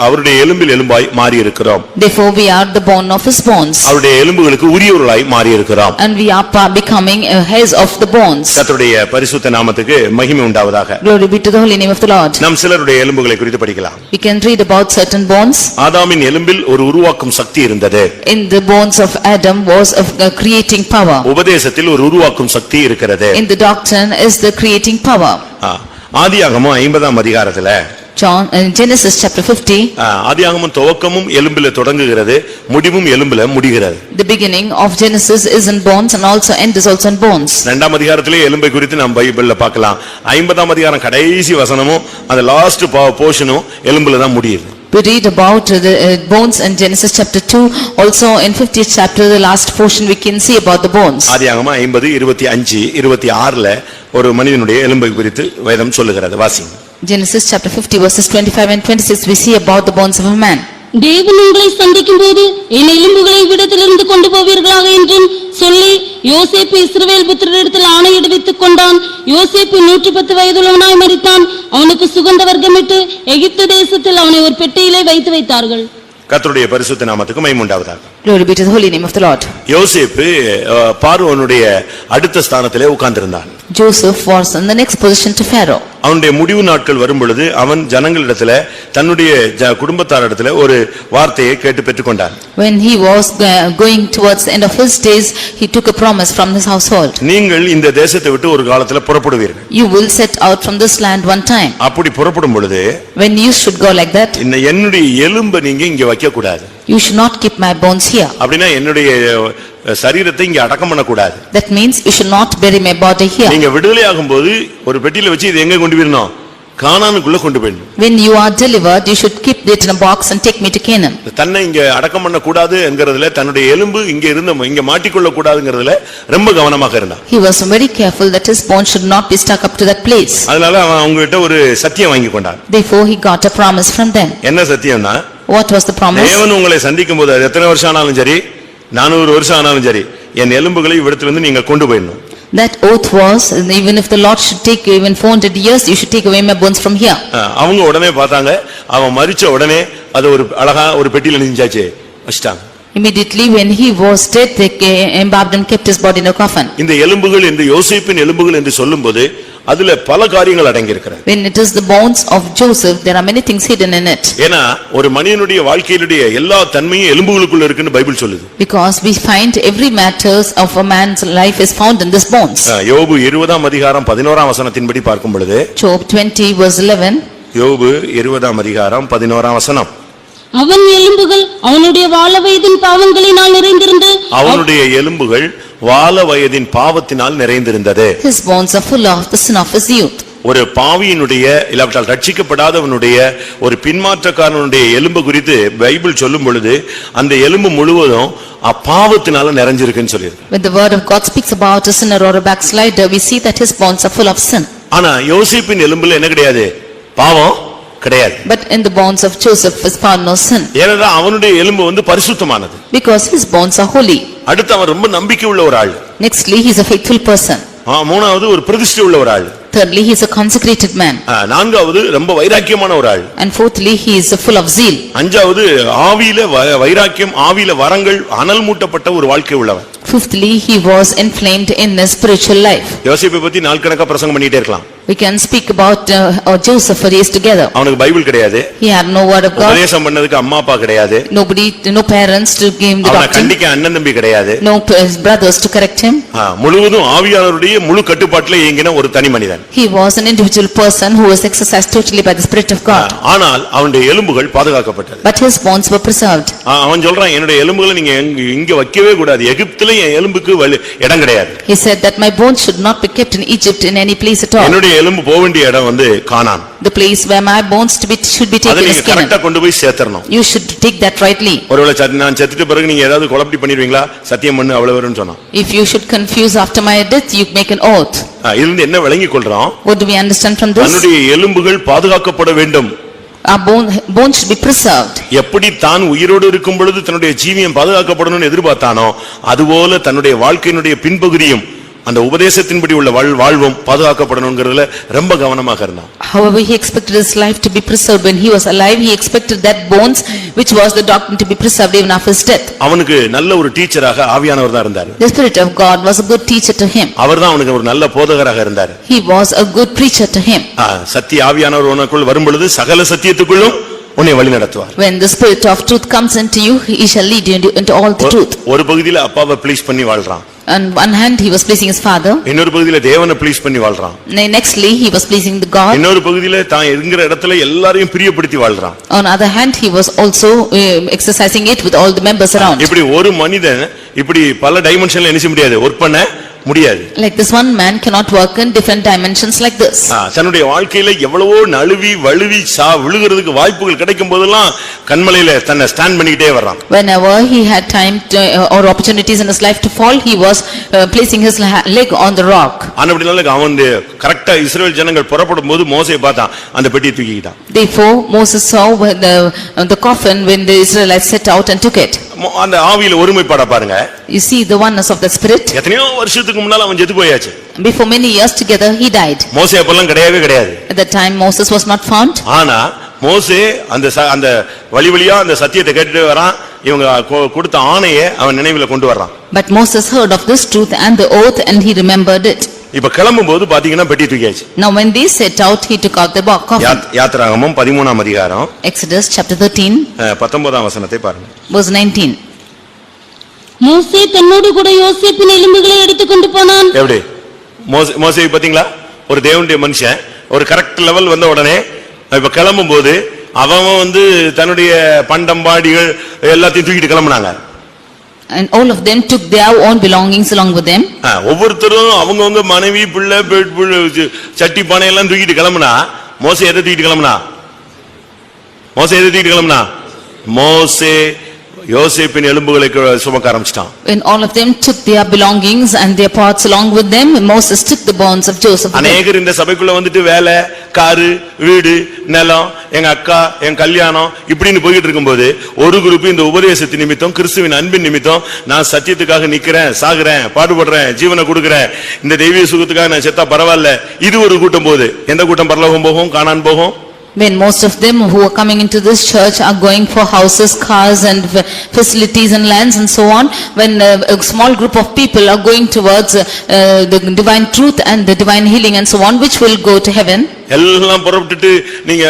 அவருடைய எலும்பில் எலும்பாய் மாறி இருக்கிறோம். Therefore we are the bone of his bones. அவருடைய எலும்புகளுக்கு உரியவர்களாய் மாறி இருக்கிறோம். And we are becoming hairs of the bones. கர்த்தருடைய பரிசுத்த நாமத்துக்கு மகிமை உண்டாவதாக. Glory be to the holy name of the Lord. நாம் சிலருடைய எலும்புகளை குறித்து படிக்கலாம். We can read about certain bones. ஆதாமின் எலும்பில் ஒரு உருவாக்கும் சக்தி இருந்தது. In the bones of Adam was of creating power. உபதேசத்தில் ஒரு உருவாக்கும் சக்தி இருக்கிறது. In the doctrine is the creating power. ஆதியாகமம் 50ஆம் அதிகாரத்துல Genesis chapter 50. ஆதியாகமம் துவக்கமும் எலும்பில தொடங்குகிறது, முடிவும் எலும்பில முடிகிறது. The beginning of Genesis is in bones and also end is also in bones. இரண்டாம் அதிகாரத்திலே எலும்பை குறித்து நாம் பைபிள்ல பார்க்கலாம். 50ஆம் அதிகாரம் கடைசி வசனமும் அந்த லாஸ்ட் போர்ஷனும் எலும்பில தான் முடியுது. We read about the bones in Genesis chapter 2. Also in 50th chapter, the last portion, we can see about the bones. ஆதியாகமம் 50, 25, 26ல ஒரு மனிதனுடைய எலும்பை குறித்து வேதம் சொல்லுகிறது. வாசிங்க. Genesis chapter 50 verses 25 and 26, we see about the bones of a man. தேவன் உங்களை சந்திக்கும் போது என் எலும்புகளை இவ்விடத்திலிருந்து கொண்டு போவீர்களாக என்றும் சொல்லி யோசேப்பு இஸ்ரவேல் புத்திரரிடத்தில் ஆணையிடுவித்துக் கொண்டான். யோசேப்பு 110 வயதுள்ளவனாய் மரித்தான். அவனுக்கு சுகந்த வர்க்கமிட்டு எகிப்து தேசத்தில் அவனை ஒரு பெட்டியிலே வைத்து வைத்தார்கள். கர்த்தருடைய பரிசுத்த நாமத்துக்கு மகிமை உண்டாவதாக. Glory be to the holy name of the Lord. யோசேப்பு பார்வோனுடைய அடுத்த ஸ்தானத்திலே உட்கார்ந்திருந்தான். Joseph was in the next position to Pharaoh. அவனுடைய முடிவு நாட்கள் வரும் பொழுது அவன் ஜனங்களிடத்துல தன்னுடைய குடும்பத்தாரிடத்துல ஒரு வார்த்தையை கேட்டு பெற்றுக்கொண்டான். When he was going towards the end of his days, he took a promise from his household. நீங்கள் இந்த தேசத்தை விட்டு ஒரு காலத்துல புறப்படுவீர்கள். You will set out from this land one time. அப்படி புறப்படும் பொழுது When you should go like that, என்னுடைய எலும்பை நீங்க இங்க வைக்க கூடாது. you should not keep my bones here. அப்படின்னா என்னுடைய சரீரத்தை இங்க அடக்கம் பண்ண கூடாது. That means you should not bury my body here. நீங்க விடுதலை ஆகும்போது ஒரு பெட்டியில வச்சு இது எங்க கொண்டு போயிரணும்? கானானுக்குள்ள கொண்டு போயிடணும். When you are delivered, you should keep it in a box and take me to Canaan. தன்னை இங்க அடக்கம் பண்ண கூடாது என்கிறதுல, தன்னுடைய எலும்பு இங்க மாட்டிக்கொள்ள கூடாதுங்கிறதுல ரொம்ப கவனமாக இருந்தான். He was very careful that his bones should not be stuck up to that place. அதனால அவன் அவங்க கிட்ட ஒரு சத்தியம் வாங்கி கொண்டான். Therefore he got a promise from them. என்ன சத்தியம்னா, What was the promise? தேவன் உங்களை சந்திக்கும் போது எத்தனை வருஷம் ஆனாலும் சரி, 400 வருஷம் ஆனாலும் சரி, என் எலும்புகளை இவ்விடத்திலிருந்து நீங்க கொண்டு போயிடணும். That oath was, even if the Lord should take even 400 years, you should take away my bones from here. அவங்க உடனே பார்த்தாங்க, அவன் மரிச்ச உடனே அது ஒரு அழகா ஒரு பெட்டியில நிஞ்சாச்சு வச்சிட்டாங்க. Immediately when he was dead, they embalmed and kept his body in a coffin. இந்த எலும்புகள் என்று யோசேப்பின் எலும்புகள் என்று சொல்லும்போது அதுல பல காரியங்கள் அடங்கி இருக்கிறது. When it is the bones of Joseph, there are many things hidden in it. ஏனா ஒரு மனிதனுடைய வாழ்க்கையிலுடைய எல்லா தன்மையும் எலும்புகளுக்குள்ள இருக்குன்னு பைபிள் சொல்லுது. Because we find every matters of a man's life is found in this bones. யோபு 20ஆம் அதிகாரம் 11ஆம் வசனத்தின்படி பார்க்கும் பொழுது, Job 20 verse 11. யோபு 20ஆம் அதிகாரம் 11ஆம் வசனம். அவன் எலும்புகள் அவனுடைய வாழ வயதின் பாவங்களினால் நிறைந்திருந்து, அவனுடைய எலும்புகள் வால வயதின் பாவத்தினால் நிறைந்திருந்தது. His bones are full of the sin of his youth. ஒரு பாவியினுடைய இல்லாவிட்டால் ரட்சிக்கப்படாதவனுடைய ஒரு பின்மாற்றக்காரனுடைய எலும்பு குறித்து பைபிள் சொல்லும் பொழுது அந்த எலும்பு முழுவதும் அப்பாவத்தினால நிறைஞ்சிருக்குன்னு சொல்லியிருக்கு. When the word of God speaks about a sinner or a backslider, we see that his bones are full of sin. ஆனா யோசேப்பின் எலும்புல என்ன கிடையாது? பாவம் கிடையாது. But in the bones of Joseph was found no sin, ஏனென்றால் அவனுடைய எலும்பு வந்து பரிசுத்தமானது. because his bones are holy. அடுத்து அவன் ரொம்ப நம்பிக்கை உள்ள ஒரு ஆள். Nextly, he is a faithful person. மூணாவது ஒரு பிரதிஷ்டை உள்ள ஒரு ஆள். Thirdly, he is a consecrated man. நான்காவது ரொம்ப வைராக்கியமான ஒரு ஆள். And fourthly, he is full of zeal. அஞ்சாவது ஆவியில வைராக்கியம், ஆவியில வரங்கள் அனல் மூட்டப்பட்ட ஒரு வாழ்க்கை உள்ளவன். Fifthly, he was inflamed in his spiritual life. யோசேப்பை பத்தி நாள் கணக்கா பிரசங்கம் பண்ணிட்டே இருக்கலாம். We can speak about Joseph for days together. அவனுக்கு பைபிள் கிடையாது. He had no word of God. உபதேசம் பண்ணதுக்கு அம்மா அப்பா கிடையாது. No parents to give him the அவனை doctrine. கண்டிக்க அண்ணன் தம்பி கிடையாது. No brothers to correct him. முழுவதும் ஆவியானவருடைய முழு கட்டுப்பாட்டிலே இயங்கின ஒரு தனி மனிதன். He was an individual person who was exercised totally by the Spirit of God. ஆனால் அவனுடைய எலும்புகள் பாதுகாக்கப்பட்டது. But his bones were preserved. அவன் சொல்றான், என்னுடைய எலும்புகளை நீங்க இங்க வைக்கவே கூடாது. எகிப்திலே என் எலும்புக்கு இடம் கிடையாது. He said that my bones should not be kept in Egypt in any place at all. என்னுடைய எலும்பு போக வேண்டிய இடம் வந்து கானான். The place where my bones should be taken is Canaan. கரெக்ட்டா கொண்டு போய் சேர்த்தறணும். You should take that rightly. ஒருவேளை நான் செத்துட்ட பிறகு நீங்க ஏதாவது குழப்படி பண்ணிடுவீங்களா? சத்தியம் பண்ணு அவ்வளவு வரும்னு சொன்னான். If you should confuse after my death, you make an oath. இதிலிருந்து என்ன விளங்கிக் கொள்றோம்? What do we understand from this? தன்னுடைய எலும்புகள் பாதுகாக்கப்பட வேண்டும். Our bones should be preserved. எப்படி தான் உயிரோடு இருக்கும் பொழுது தன்னுடைய ஜீவியம் பாதுகாக்கப்படணும்னு எதிர்பார்த்தானோ அதுபோல தன்னுடைய வாழ்க்கையினுடைய பின்பகுதியும் அந்த உபதேசத்தின்படி உள்ள வாழ்வும் பாதுகாக்கப்படணும்ங்கிறதுல ரொம்ப கவனமாக இருந்தான். However, he expected his life to be preserved when he was alive. He expected that bones, which was the doctrine, to be preserved even after his death. அவனுக்கு நல்ல ஒரு டீச்சராக ஆவியானவர் தான் இருந்தார். The Spirit of God was a good teacher to him. அவர்தான் அவனுக்கு ஒரு நல்ல போதகராக இருந்தார். He was a good preacher to him. சத்திய ஆவியானவர் உனக்குள் வரும் பொழுது சகல சத்தியத்துக்குள்ளும் உன்னை வழி நடத்துவார். When the Spirit of truth comes into you, he shall lead you into all the truth. ஒரு பகுதியில அப்பாவை ப்ளீஸ் பண்ணி வாழ்றான். On one hand, he was pleasing his father. இன்னொரு பகுதியில தேவனை ப்ளீஸ் பண்ணி வாழ்றான். Nextly, he was pleasing the God. இன்னொரு பகுதியில தான் இருக்கிற இடத்துல எல்லாரையும் பிரியப்படுத்தி வாழ்றான். On other hand, he was also exercising it with all the members around. இப்படி ஒரு மனிதன் இப்படி பல டைமென்ஷன்ல என்ன செய்ய முடியாது, வர்க் பண்ண முடியாது. Like this one man cannot work in different dimensions like this. தன்னுடைய வாழ்க்கையில எவ்வளவோ நழுவி வழுவி விழுகிறதுக்கு வாய்ப்புகள் கிடைக்கும் போதெல்லாம் கண்மலையில தன்னை ஸ்டாண்ட் பண்ணிக்கிட்டே வர்றான். Whenever he had time or opportunities in his life to fall, he was placing his leg on the rock. அப்படினால அவன் கரெக்ட்டா இஸ்ரவேல் ஜனங்கள் புறப்படும் போது மோசேயை பார்த்தான், அந்த பெட்டியை தூக்கிட்டான். Therefore Moses saw the coffin when the Israelites set out and took it. அந்த ஆவியில ஒருமைப்பாட பாருங்க. You see the oneness of the Spirit. எத்தனையோ வருஷத்துக்கு முன்னால அவன் செத்து போயாச்சு. Before many years together he died. மோசே அப்பெல்லாம் கிடையவே கிடையாது. At that time Moses was not found. ஆனா மோசே அந்த வழியா அந்த சத்தியத்தை கேட்டுட்டு வரான். இவங்க கொடுத்த ஆணையை அவன் நினைவுல கொண்டு வர்றான். But Moses heard of this truth and the oath and he remembered it. இப்ப கிளம்பும்போது பாத்தீங்கன்னா பெட்டி தூக்கியாச்சு. Now when they set out, he took out the coffin. யாத்திராகமம் 13ஆம் அதிகாரம் Exodus chapter 13 19ஆம் வசனத்தை பாருங்க. verse 19. மோசே தன்னோடு கூட யோசேப்பின் எலும்புகளை எடுத்துக்கொண்டு போனான். எப்படி மோசே பாத்தீங்களா, ஒரு தேவனுடைய மனுஷன் ஒரு கரெக்ட் லெவல் வந்த உடனே இப்ப கிளம்பும் போது அவன் தன்னுடைய பண்டம்பாடிகள் எல்லாத்தையும் தூக்கிட்டு கிளம்புனாங்க. And all of them took their own belongings along with them. ஒவ்வொருத்தரும் அவங்கவங்க மனைவி பிள்ளை சட்டி பானை எல்லாம் தூக்கிட்டு கிளம்புனா மோசே எதை தூக்கிட்டு கிளம்புனா மோசே யோசேப்பின் எலும்புகளை சுமக்க ஆரம்பிச்சிட்டான். When all of them took their belongings and their parts along with them, Moses took the bones of Joseph. அநேகர் இந்த சபைக்குள்ள வந்துட்டு வேலை, காரு, வீடு, நிலம், எங்க அக்கா, என் கல்யாணம் இப்படின்னு போயிட்டு இருக்கும்போது ஒரு குரூப் இந்த உபதேசத்தின் நிமித்தம், கிறிஸ்துவின் அன்பின் நிமித்தம் நான் சத்தியத்துக்காக நிக்கிறேன், சாகுறேன், பாடுபடுறேன், ஜீவனை கொடுக்கிறேன், இந்த தெய்வீக சுகத்துக்காக நான் செத்தா பரவாயில்ல, இது ஒரு கூட்டம் போகுது. எந்த கூட்டம் பரலோகம் போகும், கானான் போகும்? When most of them who are coming into this church are going for houses, cars and facilities and lands and so on, when a small group of people are going towards the divine truth and the divine healing and so on, which will go to heaven. எல்லாம் புறப்பட்டுட்டு நீங்க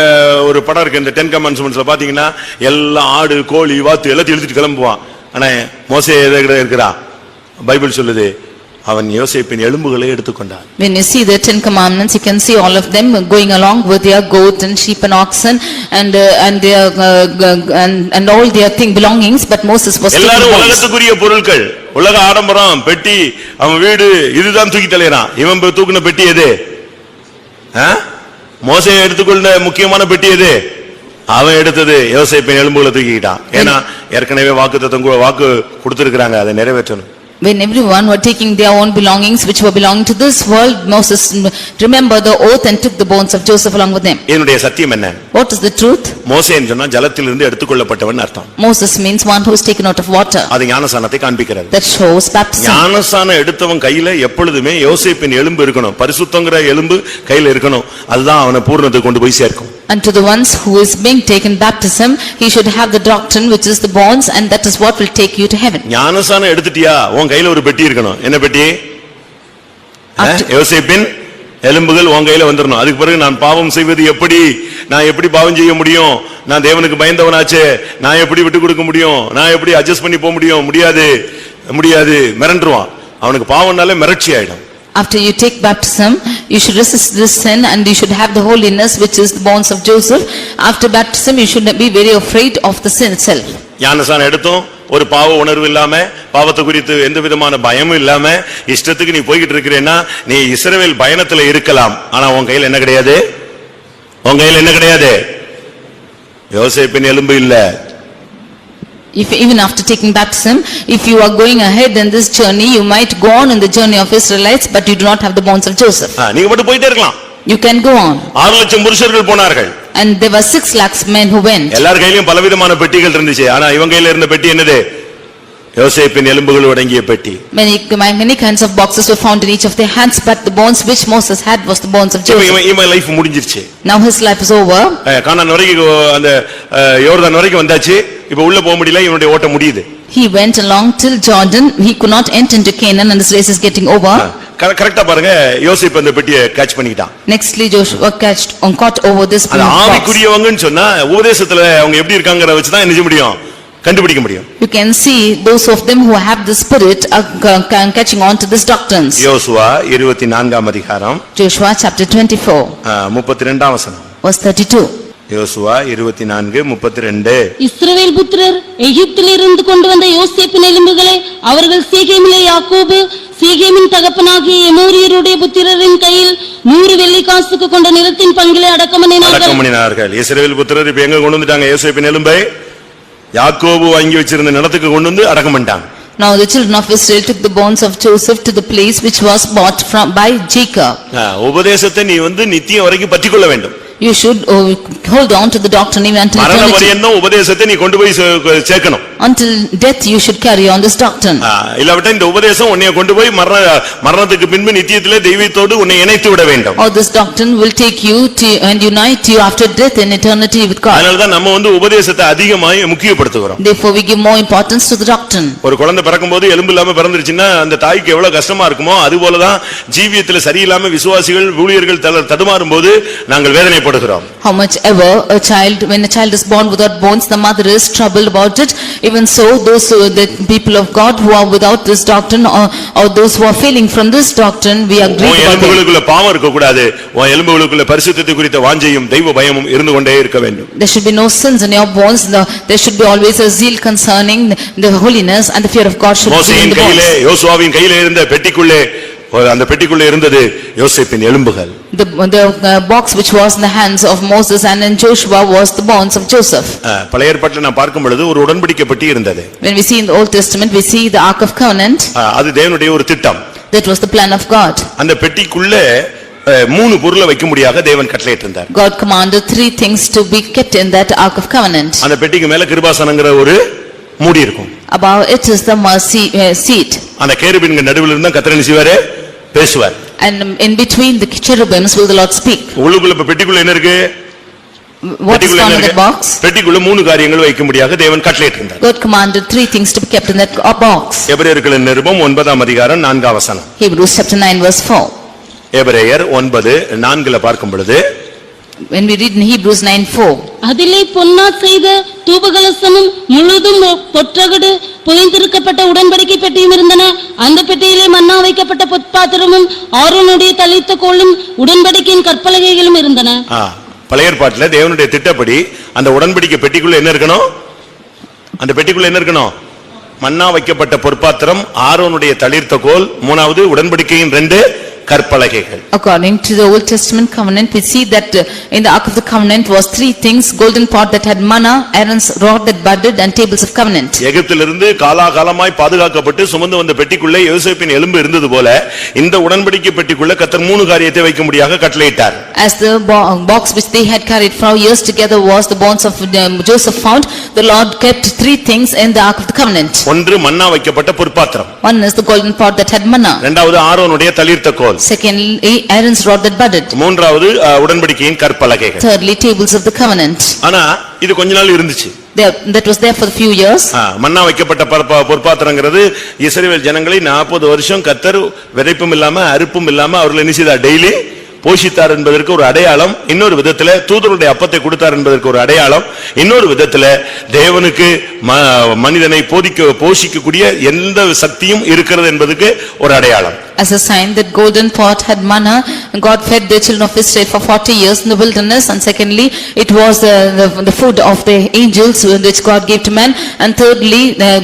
ஒரு படம் இருக்கு இந்த 10 commandmentsல பாத்தீங்கன்னா எல்லாம் ஆடு, கோழி, வாத்து எல்லாத்தையும் எடுத்துட்டு கிளம்புவான். ஆனா மோசே எதை இருக்கிறான்? பைபிள் சொல்லுது அவன் யோசேப்பின் எலும்புகளை எடுத்துக்கொண்டான். When you see the 10 commandments, you can see all of them going along with their goat and sheep and oxen and their and all their belongings, but Moses was taking எல்லாரும் bones. உலகத்துக்குரிய பொருட்கள், உலக ஆடம்பரம், பெட்டி, அவன் வீடு இதுதான் தூக்கி தலையறான். இவன் தூக்குன பெட்டி எது? மோசே எடுத்துக்கொண்ட முக்கியமான பெட்டி எது? அவன் எடுத்தது யோசேப்பின் எலும்புகளை தூக்கிட்டான். ஏன்னா ஏற்கனவே வாக்கு கொடுத்திருக்கிறாங்க, அதை நிறைவேற்றணும். When everyone were taking their own belongings which were belonging to this world, Moses remembered the oath and took the bones of Joseph along with them. என்னுடைய சத்தியம் என்ன? What is the truth? மோசேன்னு சொன்னா ஜலத்திலிருந்து எடுத்துக்கொள்ளப்பட்டவன் அர்த்தம். Moses means one who is taken out of water. அது ஞானசானத்தை காண்பிக்கிறது. That shows baptism. ஞானசானம் எடுத்தவன் கையில எப்பொழுதுமே யோசேப்பின் எலும்பு இருக்கணும், பரிசுத்தங்கிற எலும்பு கையில இருக்கணும். அதுதான் அவனை பூர்ணத்துக்கு கொண்டு போய் சேர்க்கும். And to the ones who is being taken baptism, he should have the doctrine which is the bonds, and that is what will take you to heaven. ஞானசானம் எடுத்துட்டியா, உன் கையில ஒரு பெட்டி இருக்கணும். என்ன பெட்டி? யோசேப்பின் எலும்புகள் உன் கையில வந்துடணும். அதுக்கு பிறகு நான் பாவம் செய்வது எப்படி, நான் எப்படி பாவம் செய்ய முடியும், நான் தேவனுக்கு பயந்தவனாச்சே, நான் எப்படி விட்டு கொடுக்க முடியும், நான் எப்படி அட்ஜஸ்ட் பண்ணி போக முடியும், முடியாது முடியாது மிரண்டுருவான். அவனுக்கு பாவம்னாலே மிரட்சி ஆயிடும். After you take baptism, you should resist this sin and you should have the holiness which is the bonds of Joseph. After baptism, you should be very afraid of the sin itself. ஞானசானம் எடுத்தோம், ஒரு பாவ உணர்வு இல்லாம, பாவத்தை குறித்து எந்த விதமான பயமும் இல்லாம இஷ்டத்துக்கு நீ போய்கிட்டு இருக்கிறேன்னா நீ இஸ்ரவேல் பயணத்துல இருக்கலாம். ஆனா உன் கையில என்ன கிடையாது? உன் கையில என்ன கிடையாது? யோசேப்பின் எலும்பு இல்ல. If even after taking baptism, if you are going ahead in this journey, you might go on in the journey of Israelites, but you do not have the bonds of Joseph. நீங்க மட்டும் போயிட்டே இருக்கலாம். You can go on. 6 லட்சம் புருஷர்கள் போனார்கள். And there were 6 lakhs men who went. எல்லார் கையிலும் பலவிதமான பெட்டிகள் இருந்துச்சு. ஆனா இவங்க கையில இருந்த பெட்டி என்னது? யோசேப்பின் எலும்புகள் அடங்கிய பெட்டி. Many kinds of boxes were found in each of their hands, but the bonds which Moses had was the bonds of Joseph. இவன் லைஃப் முடிஞ்சிருச்சு. Now his life is over. கானான் வரைக்கும் அந்த யோர்தான் வரைக்கும் வந்தாச்சு. இப்ப உள்ள போக முடியல, இவனுடைய ஓட்டம் முடியுது. He went along till Jordan. He could not enter into Canaan and his race is getting over. கரெக்ட்டா பாருங்க, யோசேப் அந்த பெட்டியை கேட்ச் பண்ணிட்டான். Nextly Joshua caught over this box. ஆவிக்குரியவங்கன்னு சொன்னா உபதேசத்துல அவங்க எப்படி இருக்காங்கற வச்சு தான் என்ன செய்ய முடியும், கண்டுபிடிக்க முடியும். You can see those of them who have the spirit are catching on to these doctrines. யோசுவா 24ஆம் அதிகாரம், Joshua chapter 24 32ஆம் வசனம். verse 32. யோசுவா 24:32. இஸ்ரவேல் புத்திரர் எகிப்திலிருந்து கொண்டு வந்த யோசேப்பின் எலும்புகளை அவர்கள் சீகேமிலே யாக்கோபு சீகேமின் தகப்பனாகிய எமோரியருடைய புத்திரரின் கையில் 100 வெள்ளிக்காசுக்கு கொண்ட நிலத்தின் பங்கிலே அடக்கம் பண்ணினார்கள். இஸ்ரவேல் புத்திரர் இப்ப எங்க கொண்டு வந்துட்டாங்க? யோசேப்பின் எலும்பை யாக்கோபு வாங்கி வச்சிருந்த நிலத்துக்கு கொண்டு வந்து அடக்கம் பண்ணிட்டாங்க. Now the children of Israel took the bones of Joseph to the place which was bought by Jacob. உபதேசத்தை நீ நித்தியம் வரைக்கும் பற்றிக்கொள்ள வேண்டும். You should hold on to the doctrine even until eternity. மரண பரியந்தம் உபதேசத்தை நீ கொண்டு போய் சேர்க்கணும். Until death you should carry on this doctrine. இல்லாவிட்டா இந்த உபதேசம் உன்னை கொண்டு போய் மரணத்துக்கு பின்பு நித்தியத்திலே தெய்வத்தோடு உன்னை இணைத்து விட வேண்டும். Or this doctrine will take you to and unite you after death in eternity with God. அதனால தான் நம்ம உபதேசத்தை அதிகமாக முக்கியப்படுத்துகிறோம். Therefore we give more importance to the doctrine. ஒரு குழந்தை பிறக்கும்போது எலும்பு இல்லாம பிறந்துருச்சுன்னா அந்த தாய்க்கு எவ்வளவு கஷ்டமா இருக்குமோ அதுபோல தான் ஜீவியத்துல சரியில்லாம விசுவாசிகள் ஊழியர்கள் தடுமாறும்போது நாங்கள் வேதனை படுகிறோம். How much ever when a child is born without bones, the mother is troubled about it. Even so, those the people of God who are without this doctrine or those who are failing from this doctrine, we are grieved about them. எலும்புகளுக்குள்ள பாவம் இருக்க கூடாது. உன் எலும்புகளுக்குள்ள பரிசுத்தத்தை குறித்த வாஞ்சையும் தெய்வ பயமும் இருந்து கொண்டே இருக்க வேண்டும். There should be no sins in your bones. There should be always a zeal concerning the holiness, and the fear of God should be in the bones. மோசேயின் கையிலே யோசுவாவின் கையிலே இருந்த பெட்டிக்குள்ளே அந்த பெட்டிக்குள்ளே இருந்தது யோசேப்பின் எலும்புகள். The box which was in the hands of Moses and in Joshua was the bones of Joseph. பழைய ஏற்பாட்டில் நான் பார்க்கும் பொழுது ஒரு உடன்படிக்கை பெட்டி இருந்தது. When we see in the Old Testament, we see the Ark of Covenant. அது தேவனுடைய ஒரு திட்டம். That was the plan of God. அந்த பெட்டிக்குள்ளே 3 பொருளை வைக்க முடியாக தேவன் கட்டளையிட்டார். God commanded 3 things to be kept in that Ark of Covenant. அந்த பெட்டிக்கு மேல கிருபாசனங்கிற ஒரு மூடி இருக்கும். Above it is the mercy seat. அந்த கேருபீன்கள் நடுவுல இருந்தா கர்த்தர் நினைவாரே பேசுவார். And in between the cherubims will the Lord speak. உள்ளுக்குள்ள பெட்டிக்குள்ள என்ன இருக்கு? What is found in the box? பெட்டிக்குள்ள 3 காரியங்கள் வைக்க முடியாக தேவன் கட்டளையிட்டார். God commanded 3 things to be kept in that box. எபிரேயர்களின் நிருபம் 9ஆம் அதிகாரம் 4ஆம் வசனம். Hebrews chapter 9 verse 4. எபிரேயர் 9:4 பார்க்கும் பொழுது, when we read in Hebrews 9:4, அதிலே பொன்னா செய்த தூபகலசமும் முழுதும் பொற்றகடு புதைந்திருக்கப்பட்ட உடன்படிக்கை பெட்டியும் இருந்தன. அந்த பெட்டியிலே மன்னா வைக்கப்பட்ட பொற்பாத்திரமும் ஆரோனுடைய தளிர்த்த கோலும் உடன்படிக்கையின் கற்பலகைகளும் இருந்தன. பழைய ஏற்பாட்டில் தேவனுடைய திட்டப்படி அந்த உடன்படிக்கை பெட்டிக்குள்ள என்ன இருக்கணும்? அந்த பெட்டிக்குள்ள என்ன இருக்கணும்? மன்னா வைக்கப்பட்ட பொற்பாத்திரம், ஆரோனுடைய தளிர்த்த கோல், 3வது உடன்படிக்கையின் 2 கற்பலகைகள். According to the Old Testament covenant, we see that in the Ark of the Covenant was three things: golden pot that had manna, Aaron's rod that budded, and tables of covenant. எகிப்திலிருந்து காலாகாலமாய் பாதுகாக்கப்பட்டு சுமந்து வந்த பெட்டிக்குள்ளே யோசேப்பின் எலும்பு இருந்தது போல இந்த உடன்படிக்கை பெட்டிக்குள்ள கர்த்தர் மூணு காரியத்தை வைக்கும்படியாக கட்டளையிட்டார். As the box which they had carried for years together was the bones of Joseph found, the Lord kept three things in the Ark of the Covenant. ஒன்று மன்னா வைக்கப்பட்ட பொற்பாத்திரம். One is the golden pot that had manna. இரண்டாவது ஆரோனுடைய தளிர்த்த கோல். Secondly, Aaron's rod that budded. மூன்றாவது உடன்படிக்கையின் கற்பலகைகள். Thirdly, tables of the covenant. ஆனா இது கொஞ்ச நாள் இருந்துச்சு. That was there for a few years. மன்னா வைக்கப்பட்ட பொற்பாத்திரங்கிறது இஸ்ரவேல் ஜனங்களை 40 வருஷம் கர்த்தர் விதைப்பும் இல்லாம அறுப்பும் இல்லாம அவர்களை என்ன செய்தார்? டெய்லி போஷித்தார் என்பதற்கு ஒரு அடையாளம். இன்னொரு விதத்துல தூதருடைய அப்பத்தை கொடுத்தார் என்பதற்கு ஒரு அடையாளம். இன்னொரு விதத்துல தேவனுக்கு மனிதனை போஷிக்கக்கூடிய எந்த சக்தியும் இருக்கிறது என்பதற்கு ஒரு அடையாளம். As a sign that golden pot had manna, God fed the children of Israel for 40 years in the wilderness, and secondly, it was the food of the angels which God gave to man, and thirdly,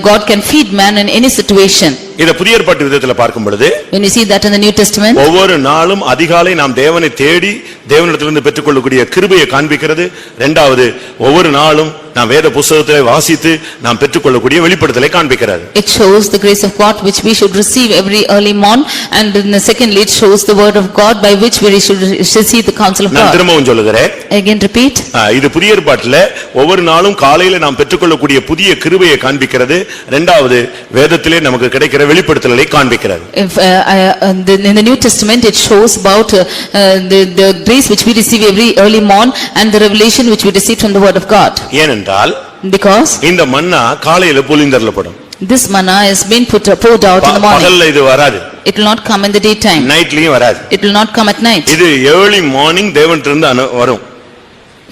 God can feed man in any situation. இத புதிய ஏற்பாட்டு விதத்துல பார்க்கும் பொழுது, when you see that in the New Testament, ஒவ்வொரு நாளும் அதிகாலை நாம் தேவனை தேடி தேவனிடத்திலிருந்து பெற்றுக்கொள்ளக்கூடிய கிருபையை காண்பிக்கிறது. இரண்டாவது, ஒவ்வொரு நாளும் நாம் வேத புத்தகத்தை வாசித்து நாம் பெற்றுக்கொள்ளக்கூடிய வெளிப்படுத்தலை காண்பிக்கிறது. It shows the grace of God which we should receive every early morn, and secondly it shows the word of God by which we should receive the counsel of God. நான் திரும்பவும் சொல்லுகிறேன். Again repeat. இது புதிய ஏற்பாட்டில் ஒவ்வொரு நாளும் காலையில நாம் பெற்றுக்கொள்ளக்கூடிய புதிய கிருபையை காண்பிக்கிறது. இரண்டாவது, வேதத்திலே நமக்கு கிடைக்கிற வெளிப்படுத்தலை காண்பிக்கிறது. In the New Testament it shows about the grace which we receive every early morn and the revelation which we receive from the word of God. ஏனென்றால் because இந்த மன்னா காலையில பொழிந்தருளப்படும். this manna is being poured out in the morning. பகல்ல இது வராது. It will not come in the daytime. நைட்லயும் வராது. It will not come at night. இது early morning தேவனிடமிருந்து வரும்.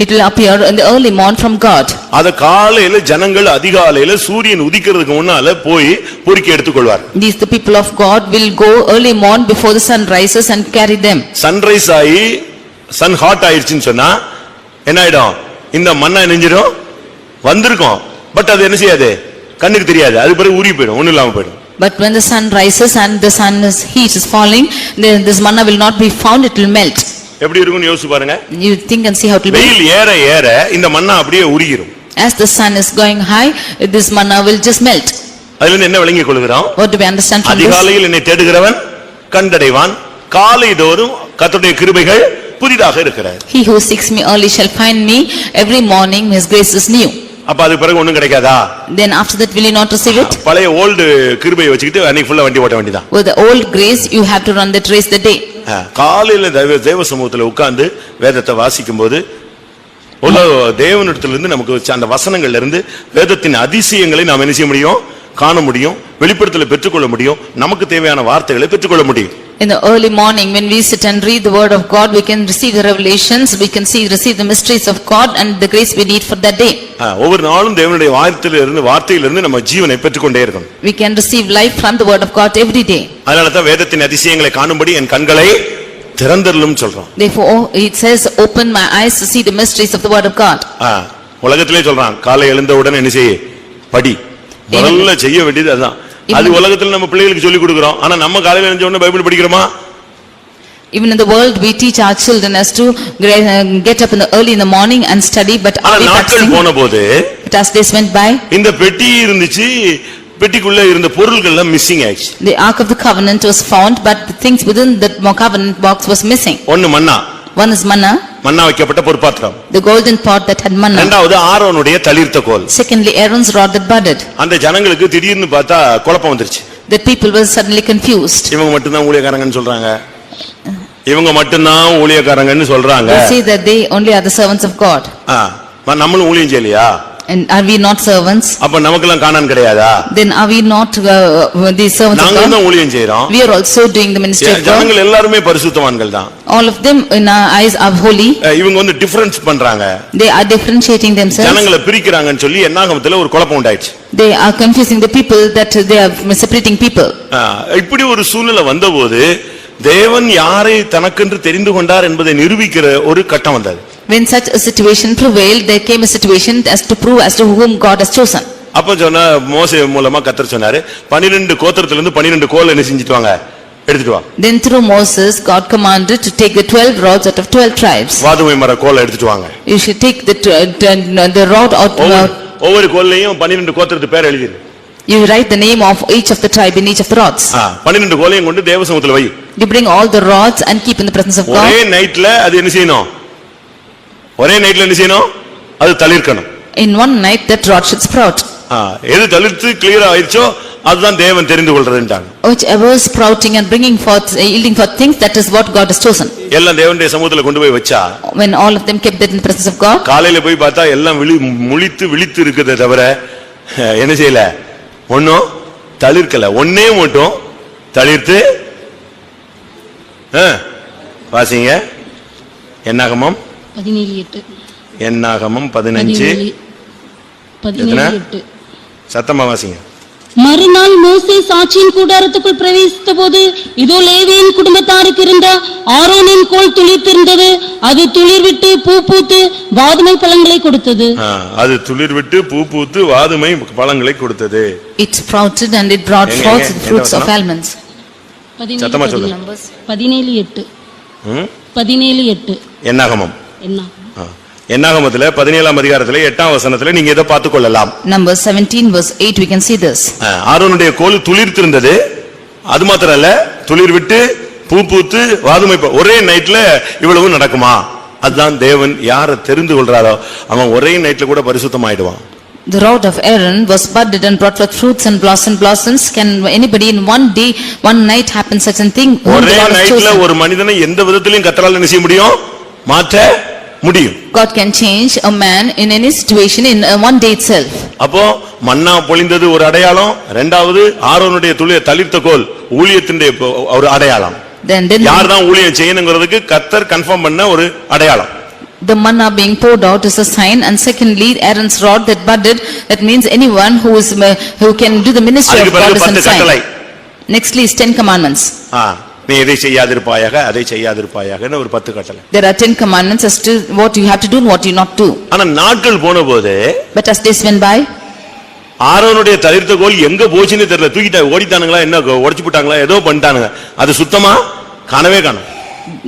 It will appear in the early morn from God. அத காலையில ஜனங்கள் அதிகாலையில சூரியன் உதிக்கிறதுக்கு முன்னால போய் பொறுக்கி எடுத்துக்கொள்வார். These the people of God will go early morn before the sun rises and carry them. Sunrise ஆகி சன் ஹாட் ஆயிருச்சுன்னு சொன்னா என்ன ஆயிடும்? இந்த மண்ணா நெஞ்சிரும் வந்திருக்கும். பட் அது என்ன செய்யாது? கண்ணுக்கு தெரியாது. அது பிறகு ஊறி போயிடும், ஒண்ணும் இல்லாம போயிடும். But when the sun rises and the sun's heat is falling, this manna will not be found, it will melt. எப்படி இருக்கும்னு யோசிச்சு பாருங்க. You think and see how it will be. வெயில் ஏற ஏற இந்த மண்ணா அப்படியே உருகிரும். As the sun is going high, this manna will just melt. அதுல இருந்து என்ன விளங்கிக் கொள்கிறோம்? What do we understand from this? அதிகாலையில் என்னை தேடுகிறவன் கண்டடைவான். காலைதோறும் கர்த்தருடைய கிருபைகள் புதிதாக இருக்கிறது. He who seeks me early shall find me. Every morning his grace is new. அப்ப அது பிறகு ஒண்ணும் கிடைக்காதா? Then after that will you not receive it? பழைய ஓல்ட் கிருபையை வச்சுக்கிட்டு அன்னைக்கு ஃபுல்லா வண்டி ஓட்ட வேண்டியதான். With the old grace you have to run that race the day. காலையில தேவ சமூகத்துல உட்கார்ந்து வேதத்தை வாசிக்கும்போது தேவனிடத்திலிருந்து நமக்கு அந்த வசனங்கள்ல இருந்து வேதத்தின் அதிசயங்களை நாம் என்ன செய்ய முடியும்? காண முடியும். வெளிப்படுத்தலை பெற்றுக்கொள்ள முடியும். நமக்கு தேவையான வார்த்தைகளை பெற்றுக்கொள்ள முடியும். In the early morning when we sit and read the word of God, we can receive the revelations, we can receive the mysteries of God and the grace we need for that day. ஒவ்வொரு நாளும் தேவனுடைய வார்த்தையிலிருந்து நம்ம ஜீவனை பெற்றுக்கொண்டே இருக்கணும். We can receive life from the word of God every day. அதனால தான் வேதத்தின் அதிசயங்களை காணும்படி என் கண்களை திறந்தருளும் சொல்றோம். Therefore it says, open my eyes to see the mysteries of the word of God. உலகத்திலே சொல்றான், காலை எழுந்தவுடன் என்ன செய்ய? படி. முதல்ல செய்ய வேண்டியது அதுதான். அது உலகத்துல நம்ம பிள்ளைகளுக்கு சொல்லி கொடுக்கிறோம். ஆனா நம்ம காலையில எழுந்த உடனே Bible படிக்கிறோமா? Even in the world we teach our children as to get up early in the morning and study, but are we practicing? போனபோது But as days went by, இந்த பெட்டி இருந்துச்சு, பெட்டிக்குள்ள இருந்த பொருட்கள் எல்லாம் மிஸ்ஸிங் ஆயிடுச்சு. The Ark of the Covenant was found, but the things within that covenant box was missing. ஒன்னு மன்னா. One is manna. மன்னா வைக்கப்பட்ட பொற்பாத்திரம். The golden pot that had manna. இரண்டாவது ஆரோனுடைய தளிர்த்த கோல். Secondly, Aaron's rod that budded. அந்த ஜனங்களுக்கு திடீர்னு பார்த்தா குழப்பம் வந்துருச்சு. The people were suddenly confused. இவங்க மட்டும் தான் ஊழியக்காரங்கன்னு சொல்றாங்க. இவங்க மட்டும் தான் ஊழியக்காரங்கன்னு சொல்றாங்க. They say that they only are the servants of God. நம்மளும் ஊழியம் செய்யலையா? And are we not servants? அப்ப நமக்கெல்லாம் கானான் கிடையாதா? Then are we not the servants of God? நாங்களும் தான் ஊழியம் செய்றோம். We are also doing the ministry of God. ஜனங்கள் எல்லாரும் பரிசுத்தவான்கள் தான். All of them in our eyes are holy. இவங்க வந்து டிஃபரன்ஸ் பண்றாங்க. They are differentiating themselves. ஜனங்களை பிரிக்கறாங்கன்னு சொல்லி என்னாகமத்துல ஒரு குழப்பம் உண்டாயிடுச்சு. They are confusing the people, that they are separating people. இப்படி ஒரு சூழ்நிலை வந்தபோது தேவன் யாரை தனக்கென்று தெரிந்து கொண்டார் என்பதை நிரூபிக்கிற ஒரு கட்டம் வந்தது. When such a situation prevailed, there came a situation as to prove as to whom God has chosen. அப்ப சொன்ன மோசே மூலமா கர்த்தர் சொன்னாரு, 12 கோத்திரத்திலிருந்து 12 கோல் என்ன செஞ்சிட்டு வாங்க, எடுத்துட்டு வா. Then through Moses, God commanded to take the 12 rods out of 12 tribes. வாதுமை மர கோலை எடுத்துட்டு வாங்க. You should take the rod out. ஒவ்வொரு கோல்லையும் 12 கோத்திரத்து பேர் எழுதிரு. You write the name of each of the tribe in each of the rods. 12 கோலையும் கொண்டு தேவசமூகத்துல வை. You bring all the rods and keep in the presence of God. ஒரே நைட்ல அது என்ன செய்யணும்? ஒரே நைட்ல என்ன செய்யணும்? அது தளிர்க்கணும். In one night that rod should sprout. எது தளிர்த்து கிளியர் ஆயிடுச்சோ அதுதான் தேவன் தெரிந்து கொள்றதுன்றாங்க. Whichever sprouting and bringing forth, yielding forth things, that is what God has chosen. எல்லாம் தேவனுடைய சமூகத்துல கொண்டு போய் வச்சா, When all of them kept that in the presence of God, காலையில போய் பார்த்தா எல்லாம் விழித்து இருக்குதே தவிர என்ன செய்யல? ஒண்ணும் தளிர்க்கல. ஒண்ணே மட்டும் தளிர்த்து வாசிங்க. என்னாகமம் 17:8. என்னாகமம் 15 17:8. சத்தமா வாசிங்க. மறுநாள் மோசே சாட்சியின் கூடாரத்துக்குள் பிரவேசித்த போது இதோ லேவியின் குடும்பத்தாருக்கு இருந்த ஆரோனின் கோல் துளிர்த்திருந்தது. அது துளிர்விட்டு பூ பூத்து வாதுமை பழங்களை கொடுத்தது. அது துளிர்விட்டு பூ பூத்து வாதுமை பழங்களை கொடுத்தது. It sprouted and it brought forth the fruits of almonds. சத்தமா சொல்லுங்க. 17:8. 17:8. என்னாகமம். என்ன? என்னாகமத்துல 17ஆம் அதிகாரத்துல 8ஆம் வசனத்துல நீங்க இதை பார்த்துக் கொள்ளலாம். Numbers 17 verse 8 we can see this. ஆரோனுடைய கோல் துளிர்த்திருந்தது. அது மாத்திரம் இல்ல, துளிர் விட்டு பூ பூத்து வாதுமை ஒரே நைட்ல இவ்வளவு நடக்குமா? அதுதான் தேவன் யாரை தெரிந்து கொள்றாரோ அவன் ஒரே நைட்ல கூட பரிசுத்தமாயிடுவான். The rod of Aaron was budded and brought forth fruits and blossoms. Can anybody in one day, one night happen such a thing? ஒரே நைட்ல ஒரு மனிதனை எந்த விதத்திலும் கர்த்தரால் என்ன செய்ய முடியும்? மாற்ற முடியும். God can change a man in any situation in one day itself. அப்போ மன்னா பொழிந்தது ஒரு அடையாளம். இரண்டாவது ஆரோனுடைய தளிர்த்த கோல் ஊழியத்தினுடைய ஒரு அடையாளம். Then யார் தான் ஊழியம் செய்யணுங்கிறதுக்கு கர்த்தர் கன்ஃபார்ம் பண்ண ஒரு அடையாளம். The manna being poured out is a sign, and secondly Aaron's rod that budded, that means anyone who can do the ministry of God is a sign. Nextly is 10 commandments. நீ இதை செய்யாதிருப்பாயாக அதை செய்யாதிருப்பாயாக ஒரு 10 கட்டளை. There are 10 commandments as to what you have to do and what you not do. ஆனா நாட்கள் போனபோது, but as days went by, ஆரோனுடைய தளிர்த்த கோல் எங்க போச்சுன்னு தெரியல. தூக்கிட்ட ஓடிட்டானுங்களா, என்ன உடைச்சு போட்டாங்களா, ஏதோ பண்ணிட்டானுங்க. அது சுத்தமா காணவே காணோம்.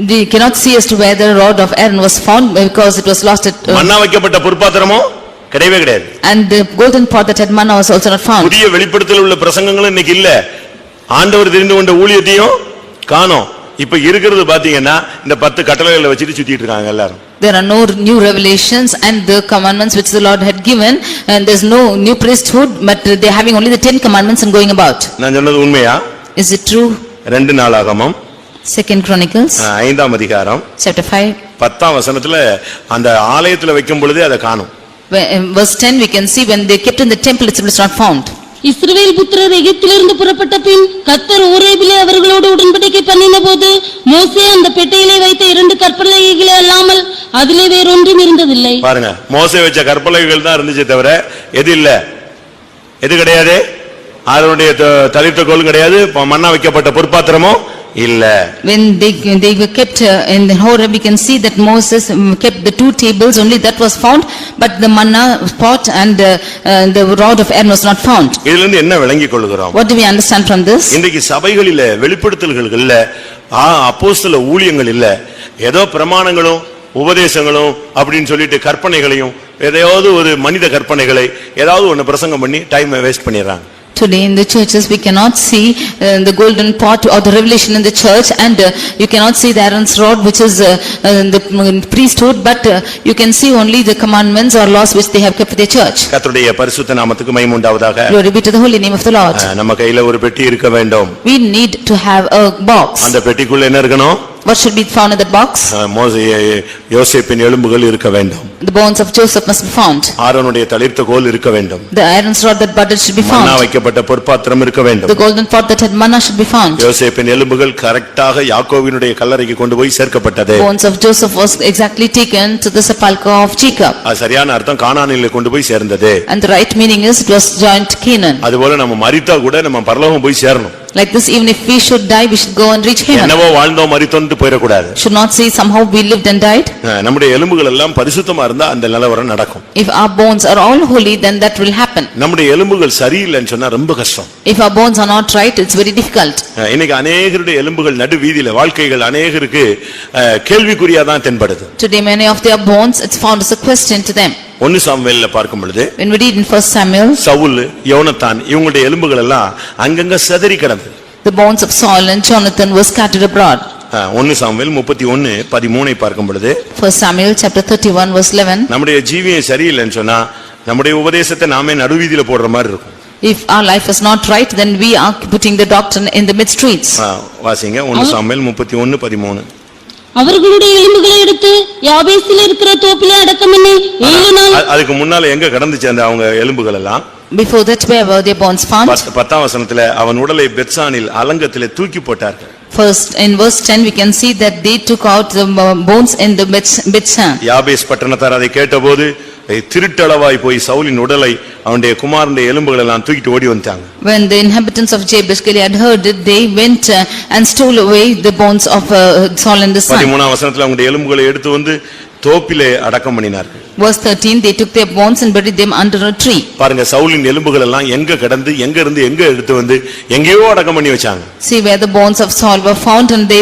We cannot see as to where the rod of Aaron was found because it was lost at மன்னா வைக்கப்பட்ட பொற்பாத்திரமோ கிடையவே கிடையாது. And the golden pot that had manna was also not found. புதிய வெளிப்படுத்தல் உள்ள பிரசங்கங்களும் இன்னைக்கு இல்ல. ஆண்டவர் தெரிந்து கொண்ட ஊழியத்தையும் காணோம். இப்ப இருக்கிறது பாத்தீங்கன்னா இந்த 10 கட்டளைகளை வச்சிட்டு சுத்திட்டு இருக்காங்க எல்லாரும். There are no new revelations and the commandments which the Lord had given, and there's no new priesthood, but they're having only the 10 commandments and going about. நான் சொன்னது உண்மையா? Is it true? 2 நாளாகமம் 2 Chronicles 5ஆம் அதிகாரம் chapter 5 10ஆம் வசனத்துல அந்த ஆலயத்துல வைக்கும் பொழுதே அதை காணோம். Verse 10 we can see when they kept in the temple it was not found. இஸ்ரவேல் புத்திரர் எகிப்திலிருந்து புறப்பட்ட பின் கர்த்தர் ஓரேபிலே அவர்களோடு உடன்படிக்கை பண்ணின போது மோசே அந்த பெட்டையிலே வைத்த 2 கற்பலகைகளை அல்லாமல் அதிலே வேறொன்றும் இருந்ததில்லை. பாருங்க, மோசே வச்ச கற்பலகைகள் தான் இருந்துச்சே தவிர எது இல்ல? எது கிடையாது? ஆரோனுடைய தளிர்த்த கோல் கிடையாது, மன்னா வைக்கப்பட்ட பொற்பாத்திரமோ இல்ல. When they were kept in the Horeb, we can see that Moses kept the 2 tables, only that was found, but the manna pot and the rod of Aaron was not found. இதுல இருந்து என்ன விளங்கிக் கொள்கிறோம்? What do we understand from this? இன்றைக்கு சபைகளில வெளிப்படுத்தல்கள் இல்ல, அப்போஸ்தல ஊழியங்கள் இல்ல, ஏதோ பிரமாணங்களும் உபதேசங்களும் அப்படின்னு சொல்லிட்டு கற்பனைகளையும் ஏதாவது ஒரு மனித கற்பனைகளை ஏதாவது ஒன்னு பிரசங்கம் பண்ணி டைம் வேஸ்ட் பண்ணிடுறாங்க. Today in the churches we cannot see the golden pot or the revelation in the church, and you cannot see the Aaron's rod which is the priesthood, but you can see only the commandments or laws which they have kept for their church. கர்த்தருடைய பரிசுத்த நாமத்துக்கு மகிமை உண்டாவதாக. Glory be to the holy name of the Lord. நம்ம கையில ஒரு பெட்டி இருக்க வேண்டும். We need to have a box. அந்த பெட்டிக்குள்ள என்ன இருக்கணும்? What should be found in that box? யோசேப்பின் எலும்புகள் இருக்க வேண்டும். The bones of Joseph must be found. ஆரோனுடைய தளிர்த்த கோல் இருக்க வேண்டும். The Aaron's rod that budded should be found. மன்னா வைக்கப்பட்ட பொற்பாத்திரம் இருக்க வேண்டும். The golden pot that had manna should be found. யோசேப்பின் எலும்புகள் கரெக்ட்டாக யாக்கோபினுடைய கல்லறைக்கு கொண்டு போய் சேர்க்கப்பட்டது. Bones of Joseph was exactly taken to the sepulchre of Jacob. சரியான அர்த்தம் கானானிலே கொண்டு போய் சேர்ந்தது. And the right meaning is it was joined Canaan. அதுபோல நம்ம மரித்தா கூட நம்ம பரலோகம் போய் சேரணும். Like this, even if we should die, we should go and reach heaven. என்னவோ வாழ்ந்தோம் மரித்தோம்னு போயிடக்கூடாது. Should not say somehow we lived and died. நம்முடைய எலும்புகள் எல்லாம் பரிசுத்தமா இருந்தா அந்த நிலவரம் நடக்கும். If our bones are all holy, then that will happen. நம்முடைய எலும்புகள் சரியில்லைன்னு சொன்னா ரொம்ப கஷ்டம். If our bones are not right, it's very difficult. இன்னைக்கு அநேகருடைய எலும்புகள் நடு வீதியில வாழ்க்கைகள் அநேகருக்கு கேள்விக்குறியா தான் தென்படுது. Today many of their bones, it's found as a question to them. 1 சாமுவேல்ல பார்க்கும் பொழுது When we read in 1 Samuel, Saul யோனத்தான் இவங்களுடைய எலும்புகள் எல்லாம் அங்கங்க சிதறி கிடந்தது. the bones of Saul and Jonathan were scattered abroad. 1 Samuel 31:13 பார்க்கும் பொழுது 1 Samuel chapter 31 verse 11. நம்முடைய ஜீவியம் சரியில்லைன்னு சொன்னா நம்முடைய உபதேசத்தை நாமே நடுவீதியில போடுற மாதிரி இருக்கும். If our life is not right, then we are putting the doctrine in the mid streets. வாசிங்க 1 சாமுவேல் 31:13. அவர்களுடைய எலும்புகளை எடுத்து யாபேசில் இருக்கிற தோப்பிலே அடக்கம் பண்ணி 7 நாள். அதுக்கு முன்னால எங்க கடந்துச்சு அந்த அவங்க எலும்புகள் எல்லாம்? Before that, where were their bones found? 10ஆம் வசனத்துல அவன் உடலை பெத்சானில் அலங்கத்திலே தூக்கி போட்டார்கள். First, in verse 10, we can see that they took out the bones in the Bethshan. யாபேஸ் பட்டணத்தார் அதை கேட்டபோது திருட்டளவாய் போய் சவுலின் உடலை அவனுடைய குமாரனுடைய எலும்புகள் எல்லாம் தூக்கிட்டு ஓடி வந்தாங்க. When the inhabitants of Jabesh Gilead heard it, they went and stole away the bones of Saul and his son. 13ஆம் வசனத்துல அவங்களுடைய எலும்புகளை எடுத்து வந்து தோப்பிலே அடக்கம் பண்ணினார்கள். Verse 13, they took their bones and buried them under a tree. பாருங்க சவுலின் எலும்புகள் எல்லாம் எங்க கடந்து எங்க இருந்து எங்க எடுத்து வந்து எங்கேயோ அடக்கம் பண்ணி வச்சாங்க. See where the bones of Saul were found and they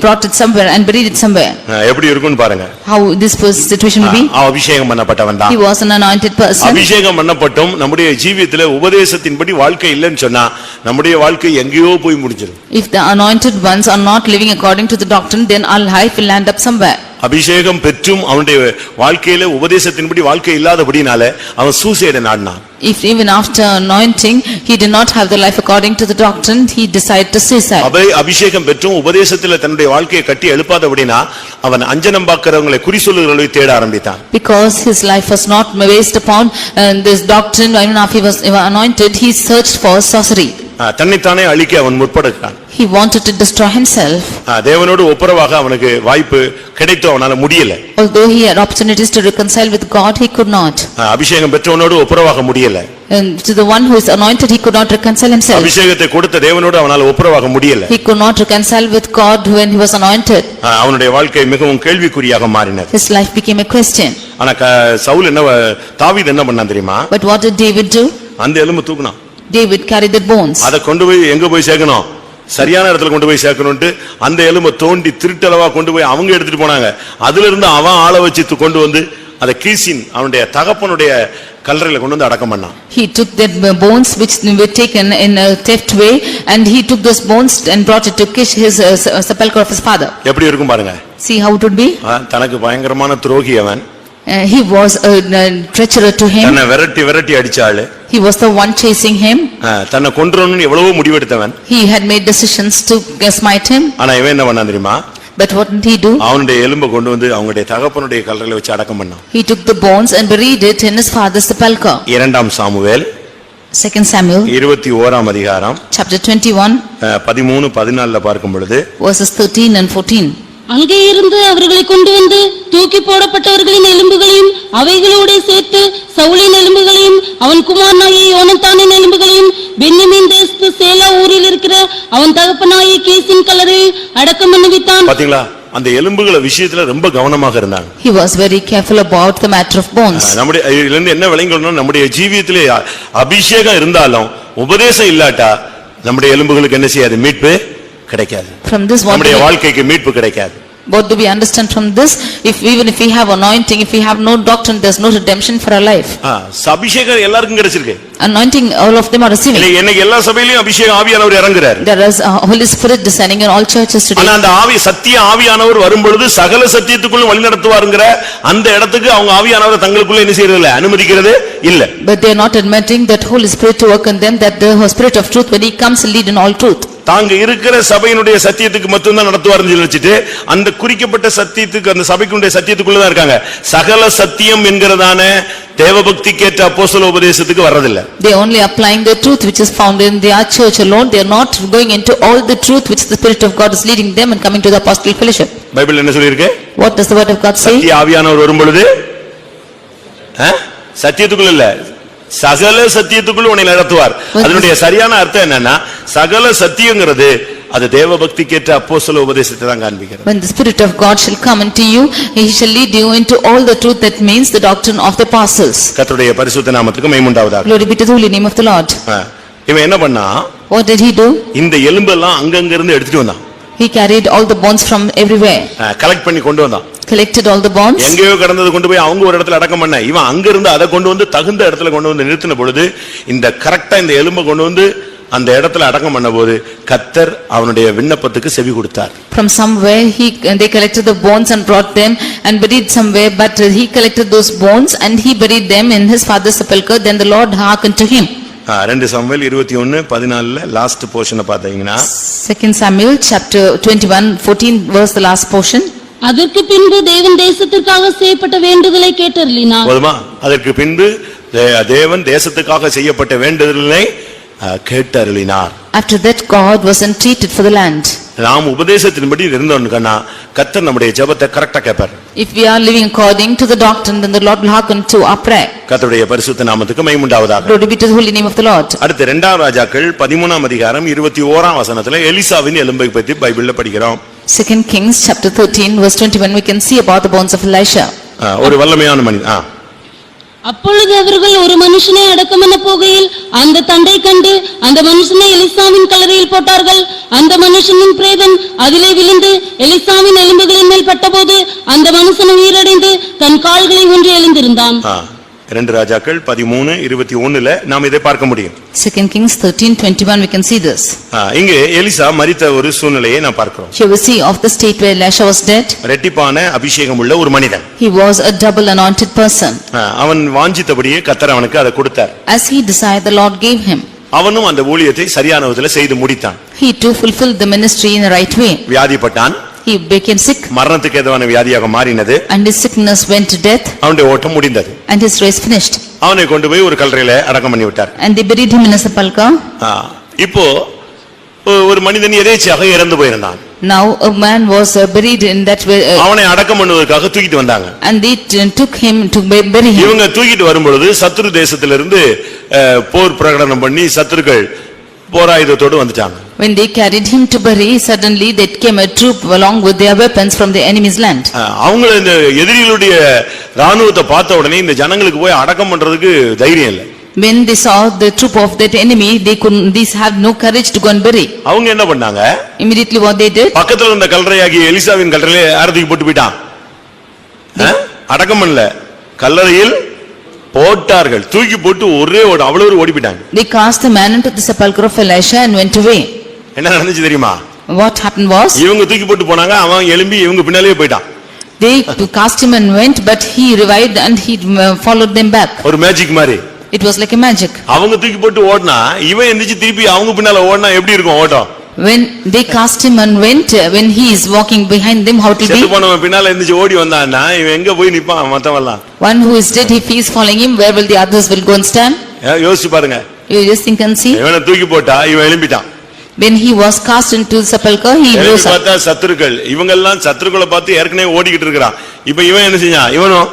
brought it somewhere and buried it somewhere. எப்படி இருக்கும்னு பாருங்க. How this situation will be? அபிஷேகம் பண்ணப்பட்டவன் தான். He was an anointed person. அபிஷேகம் பண்ணப்பட்டும் நம்முடைய ஜீவியத்திலே உபதேசத்தின்படி வாழ்க்கை இல்லைன்னு சொன்னா நம்முடைய வாழ்க்கை எங்கேயோ போய் முடிஞ்சிடும். If the anointed ones are not living according to the doctrine, then our life will land up somewhere. அபிஷேகம் பெற்றும் அவனுடைய வாழ்க்கையில உபதேசத்தின்படி வாழ்க்கை இல்லாதபடினால அவன் சூசைடை நாடினான். If even after anointing, he did not have the life according to the doctrine, he decided to suicide. அபிஷேகம் பெற்றும் உபதேசத்திலே தன்னுடைய வாழ்க்கையை கட்டி எழுப்பாதபடினா அவன் அஞ்சனம் பார்க்கிறவங்களை குறி சொல்லுகிறவர்களை தேட ஆரம்பித்தான். Because his life was not based upon this doctrine, even after he was anointed, he searched for sorcery. தன்னைத்தானே அழிக்க அவன் முற்படுகிறான். He wanted to destroy himself. தேவனோடு ஒப்புரவாக அவனுக்கு வாய்ப்பு கிடைத்தோ அவனால முடியல. Although he had opportunities to reconcile with God, he could not. அபிஷேகம் பெற்றவனோடு ஒப்புரவாக முடியல. And to the one who is anointed, he could not reconcile himself. அபிஷேகத்தை கொடுத்த தேவனோடு அவனால ஒப்புரவாக முடியல. He could not reconcile with God when he was anointed. அவனுடைய வாழ்க்கை மிகவும் கேள்விக்குறியாக மாறினது. His life became a question. ஆனா சவுல் தாவீது என்ன பண்ணான் தெரியுமா? But what did David do? அந்த எலும்பு தூக்குனான். David carried the bones. அதை கொண்டு போய் எங்க போய் சேர்க்கணும்? சரியான இடத்துல கொண்டு போய் சேர்க்கணும்ட்டு அந்த எலும்பை தோண்டி திருட்டளவா கொண்டு போய் அவங்க எடுத்துட்டு போனாங்க. அதுல இருந்து அவன் ஆளை வச்சு கொண்டு வந்து அதை கீசின் அவனுடைய தகப்பனுடைய கல்லறையில கொண்டு வந்து அடக்கம் பண்ணான். He took that bones which were taken in a theft way and he took those bones and brought it to Kish, his sepulchre of his father. எப்படி இருக்கும் பாருங்க. See how it would be? தனக்கு பயங்கரமான துரோகி அவன். He was a treacherous to him. தன்னை விரட்டி அடிச்சாளு. He was the one chasing him. தன்னை கொன்றோன்னு எவ்வளவோ முடிவெடுத்தவன். He had made decisions to smite him. ஆனா இவன் என்ன பண்ணான் தெரியுமா? But what did he do? அவனுடைய எலும்பை கொண்டு வந்து அவங்களுடைய தகப்பனுடைய கல்லறையில வச்சு அடக்கம் பண்ணான். He took the bones and buried it in his father's sepulchre. 2 Samuel 2 Samuel 21ஆம் அதிகாரம் chapter 21 13-14 பார்க்கும் பொழுது verses 13 and 14. அங்கே இருந்து அவர்களை கொண்டு வந்து தூக்கி போடப்பட்டவர்களின் எலும்புகளையும் அவைகளோடு சேர்த்து சவுலின் எலும்புகளையும் அவன் குமாரனாகிய யோனத்தானின் எலும்புகளையும் பென்யமீன் தேசத்து சேலா ஊரில் இருக்கிற அவன் தகப்பனாகிய கீசின் கல்லறையில் அடக்கம் பண்ணுவித்தான். பாத்தீங்களா? அந்த எலும்புகளை விஷயத்துல ரொம்ப கவனமாக இருந்தாங்க. He was very careful about the matter of bones. நம்முடைய இதுல இருந்து என்ன விளங்கணும்? நம்முடைய ஜீவியத்திலே அபிஷேகம் இருந்தாலும் உபதேசம் இல்லாட்டா நம்முடைய எலும்புகளுக்கு என்ன செய்யாது? மீட்பு கிடைக்காது. From this நம்முடைய வாழ்க்கைக்கு மீட்பு கிடைக்காது. What do we understand from this? Even if we have anointing, if we have no doctrine, there's no redemption for our life. அபிஷேகம் எல்லாருக்கும் கிடைச்சிருக்கு. Anointing, all of them are receiving. இன்னைக்கு எல்லா சபையிலும் அபிஷேகம் ஆவியானவர் இறங்குறார். There is a Holy Spirit descending in all churches today. ஆனா அந்த சத்திய ஆவியானவர் வரும்பொழுது சகல சத்தியத்துக்குள்ள வழி நடத்துவாருங்கற அந்த இடத்துக்கு அவங்க ஆவியானவர் தங்களுக்குள்ள என்ன செய்யறது இல்ல, அனுமதிக்கிறது இல்ல. But they are not admitting that Holy Spirit to work in them, that the Spirit of truth, when he comes, will lead in all truth. தாங்க இருக்கிற சபையினுடைய சத்தியத்துக்கு மட்டும் தான் நடத்துவார்னு சொல்லிச்சிட்டு அந்த குறிக்கப்பட்ட சத்தியத்துக்கு அந்த சபைக்குடைய சத்தியத்துக்குள்ள தான் இருக்காங்க. சகல சத்தியம் என்கிறதான தேவபக்திக்கேற்ற அப்போஸ்தல உபதேசத்துக்கு வர்றதில்லை. They are only applying the truth which is found in their church alone. They are not going into all the truth which the Spirit of God is leading them and coming to the apostolic fellowship. Bible என்ன சொல்லிருக்கு? What does the word of God say? சத்திய ஆவியானவர் வரும்பொழுது சத்தியத்துக்குள்ள இல்ல, சகல சத்தியத்துக்குள்ள உன்னை நடத்துவார். அதனுடைய சரியான அர்த்தம் என்னன்னா சகல சத்தியங்கிறது அது தேவ பக்திக்கேற்ற அப்போஸ்தல உபதேசத்தை தான் காண்பிக்கிறது. When the Spirit of God shall come into you, he shall lead you into all the truth, that means the doctrine of the apostles. கர்த்தருடைய பரிசுத்த நாமத்துக்கு மகிமை உண்டாவதாக. Glory be to the holy name of the Lord. இவன் என்ன பண்ணா? What did he do? இந்த எலும்பெல்லாம் அங்கங்க இருந்து எடுத்துட்டு வந்தான். He carried all the bones from everywhere. Collect பண்ணி கொண்டு வந்தான். Collected all the bones. எங்கேயோ கடந்தது கொண்டு போய் அவங்க ஒரு இடத்துல அடக்கம் பண்ண, இவன் அங்க இருந்து அதை கொண்டு வந்து தகுந்த இடத்துல கொண்டு வந்து நிறுத்தின பொழுது இந்த கரெக்டா இந்த எலும்பை கொண்டு வந்து அந்த இடத்துல அடக்கம் பண்ண போது கர்த்தர் அவனுடைய விண்ணப்பத்துக்கு செவி கொடுத்தார். From somewhere they collected the bones and brought them and buried somewhere, but he collected those bones and he buried them in his father's sepulchre. Then the Lord hearkened to him. 2 Samuel 21:14 last போர்ஷனை பார்த்தீங்கன்னா 2 Samuel chapter 21:14 verse, the last portion. அதற்கு பின்பு தேவன் தேசத்திற்காக செய்யப்பட்ட வேண்டுதலை கேட்டருளினார். போதுமா? அதற்கு பின்பு தேவன் தேசத்துக்காக செய்யப்பட்ட வேண்டுதலை கேட்டருளினார். After that God was entreated for the land. நாம் உபதேசத்தின்படி இருந்தோம்னா கர்த்தர் நம்முடைய ஜெபத்தை கரெக்ட்டா கேட்பார். If we are living according to the doctrine, then the Lord will hearken to our prayer. கர்த்தருடைய பரிசுத்த நாமத்துக்கு மகிமை உண்டாவதாக. Glory be to the holy name of the Lord. அடுத்து 2 ராஜாக்கள் 13 அதிகாரம் 21 வசனத்துல எலிசாவின் எலும்பை பற்றி பைபிள்ல படிக்கிறோம். 2 Kings chapter 13 verse 21, we can see about the bones of Elisha. ஒரு வல்லமையான மனிதன். அப்பொழுது அவர்கள் ஒரு மனுஷனை அடக்கம் பண்ண போகையில் அந்த தண்டை கண்டு அந்த மனுஷனை எலிசாவின் கல்லறையில் போட்டார்கள். அந்த மனுஷனின் பிரேதம் அதிலே விழுந்து எலிசாவின் எலும்புகளின் மேல் பட்டபோது அந்த மனுஷன் உயிரடைந்து தன் கால்களை ஊன்றி எழுந்திருந்தான். 2 ராஜாக்கள் 13:21 நாம் இதை பார்க்க முடியும். 2 Kings 13:21, we can see this. இங்கே எலிசா மரித்த ஒரு சூழ்நிலையை நாம் பார்க்கிறோம். Here we see of the state where Elisha was dead. ரெட்டிப்பான அபிஷேகம் உள்ள ஒரு மனிதன். He was a double anointed person. அவன் வாஞ்சித்தபடியே கர்த்தர் அவனுக்கு அதை கொடுத்தார். As he desired, the Lord gave him. அவனும் அந்த ஊழியத்தை சரியான விதத்தில் செய்து முடித்தான். He too fulfilled the ministry in the right way. வியாதிப்பட்டான். He became sick. மரணத்துக்கு ஏதுவான வியாதியாக மாறினது. And his sickness went to death. அவனுடைய ஓட்டம் முடிந்தது. And his race finished. அவனை கொண்டு போய் ஒரு கல்லறையில அடக்கம் பண்ணி விட்டார். And they buried him in a sepulchre. இப்போ ஒரு மனிதன் எதேச்சையாக இறந்து போயிருந்தான். Now a man was buried in that way. அவனை அடக்கம் பண்ணுவதற்காக தூக்கிட்டு வந்தாங்க. And they took him to bury him. இவங்க தூக்கிட்டு வரும்பொழுது சத்துரு தேசத்திலிருந்து போர் பிரகடனம் பண்ணி சத்துருக்கள் போராயுதத்தோடு வந்துட்டாங்க. When they carried him to bury, suddenly there came a troop along with their weapons from the enemy's land. அவங்க இந்த எதிரிகளுடைய ராணுவத்தை பார்த்த உடனே இந்த ஜனங்களுக்கு போய் அடக்கம் பண்றதுக்கு தைரியம் இல்லை. When they saw the troop of that enemy, these have no courage to go and bury. அவங்க என்ன பண்ணாங்க? Immediately what they did? பக்கத்துல இருந்த கல்லறையாகி எலிசாவின் கல்லறையில யாரத்துக்கு போட்டு போயிட்டான்? அடக்கம் பண்ணல, கல்லறையில் போட்டார்கள். தூக்கி போட்டு ஒரே அவ்வளவு ஓடி போயிட்டாங்க. They cast the man into the sepulchre of Elisha and went away. என்ன நடந்துச்சு தெரியுமா? What happened was, இவங்க தூக்கி போட்டு போனாங்க, அவன் எழும்பி இவங்க பின்னாலேயே போயிட்டான். they cast him and went, but he revived and he followed them back. ஒரு மேஜிக் மாதிரி. It was like a magic. அவங்க தூக்கி போட்டு ஓடுனா இவன் எந்திரிச்சு திருப்பி அவங்க பின்னால ஓடுனா எப்படி இருக்கும் ஓட்டம்? When they cast him and went, when he is walking behind them, how it will செத்து be? போனவன் பின்னால எந்திரிச்சு ஓடி வந்தான்னா இவன் எங்க போய் நிப்பான் மத்தவெல்லாம்? One who is dead, if he is following him, where will the others will go and stand? யோசிச்சு பாருங்க. You just think and see. இவனை தூக்கி போட்டா இவன் எழும்பிட்டான். When he was cast into the sepulchre, he rose up. பார்த்தா சத்துருக்கள் இவங்க எல்லாம் சத்துருக்களை பார்த்து ஏற்கனவே ஓடிக்கிட்டு இருக்கான். இப்ப இவன் என்ன செஞ்சான்? இவனும்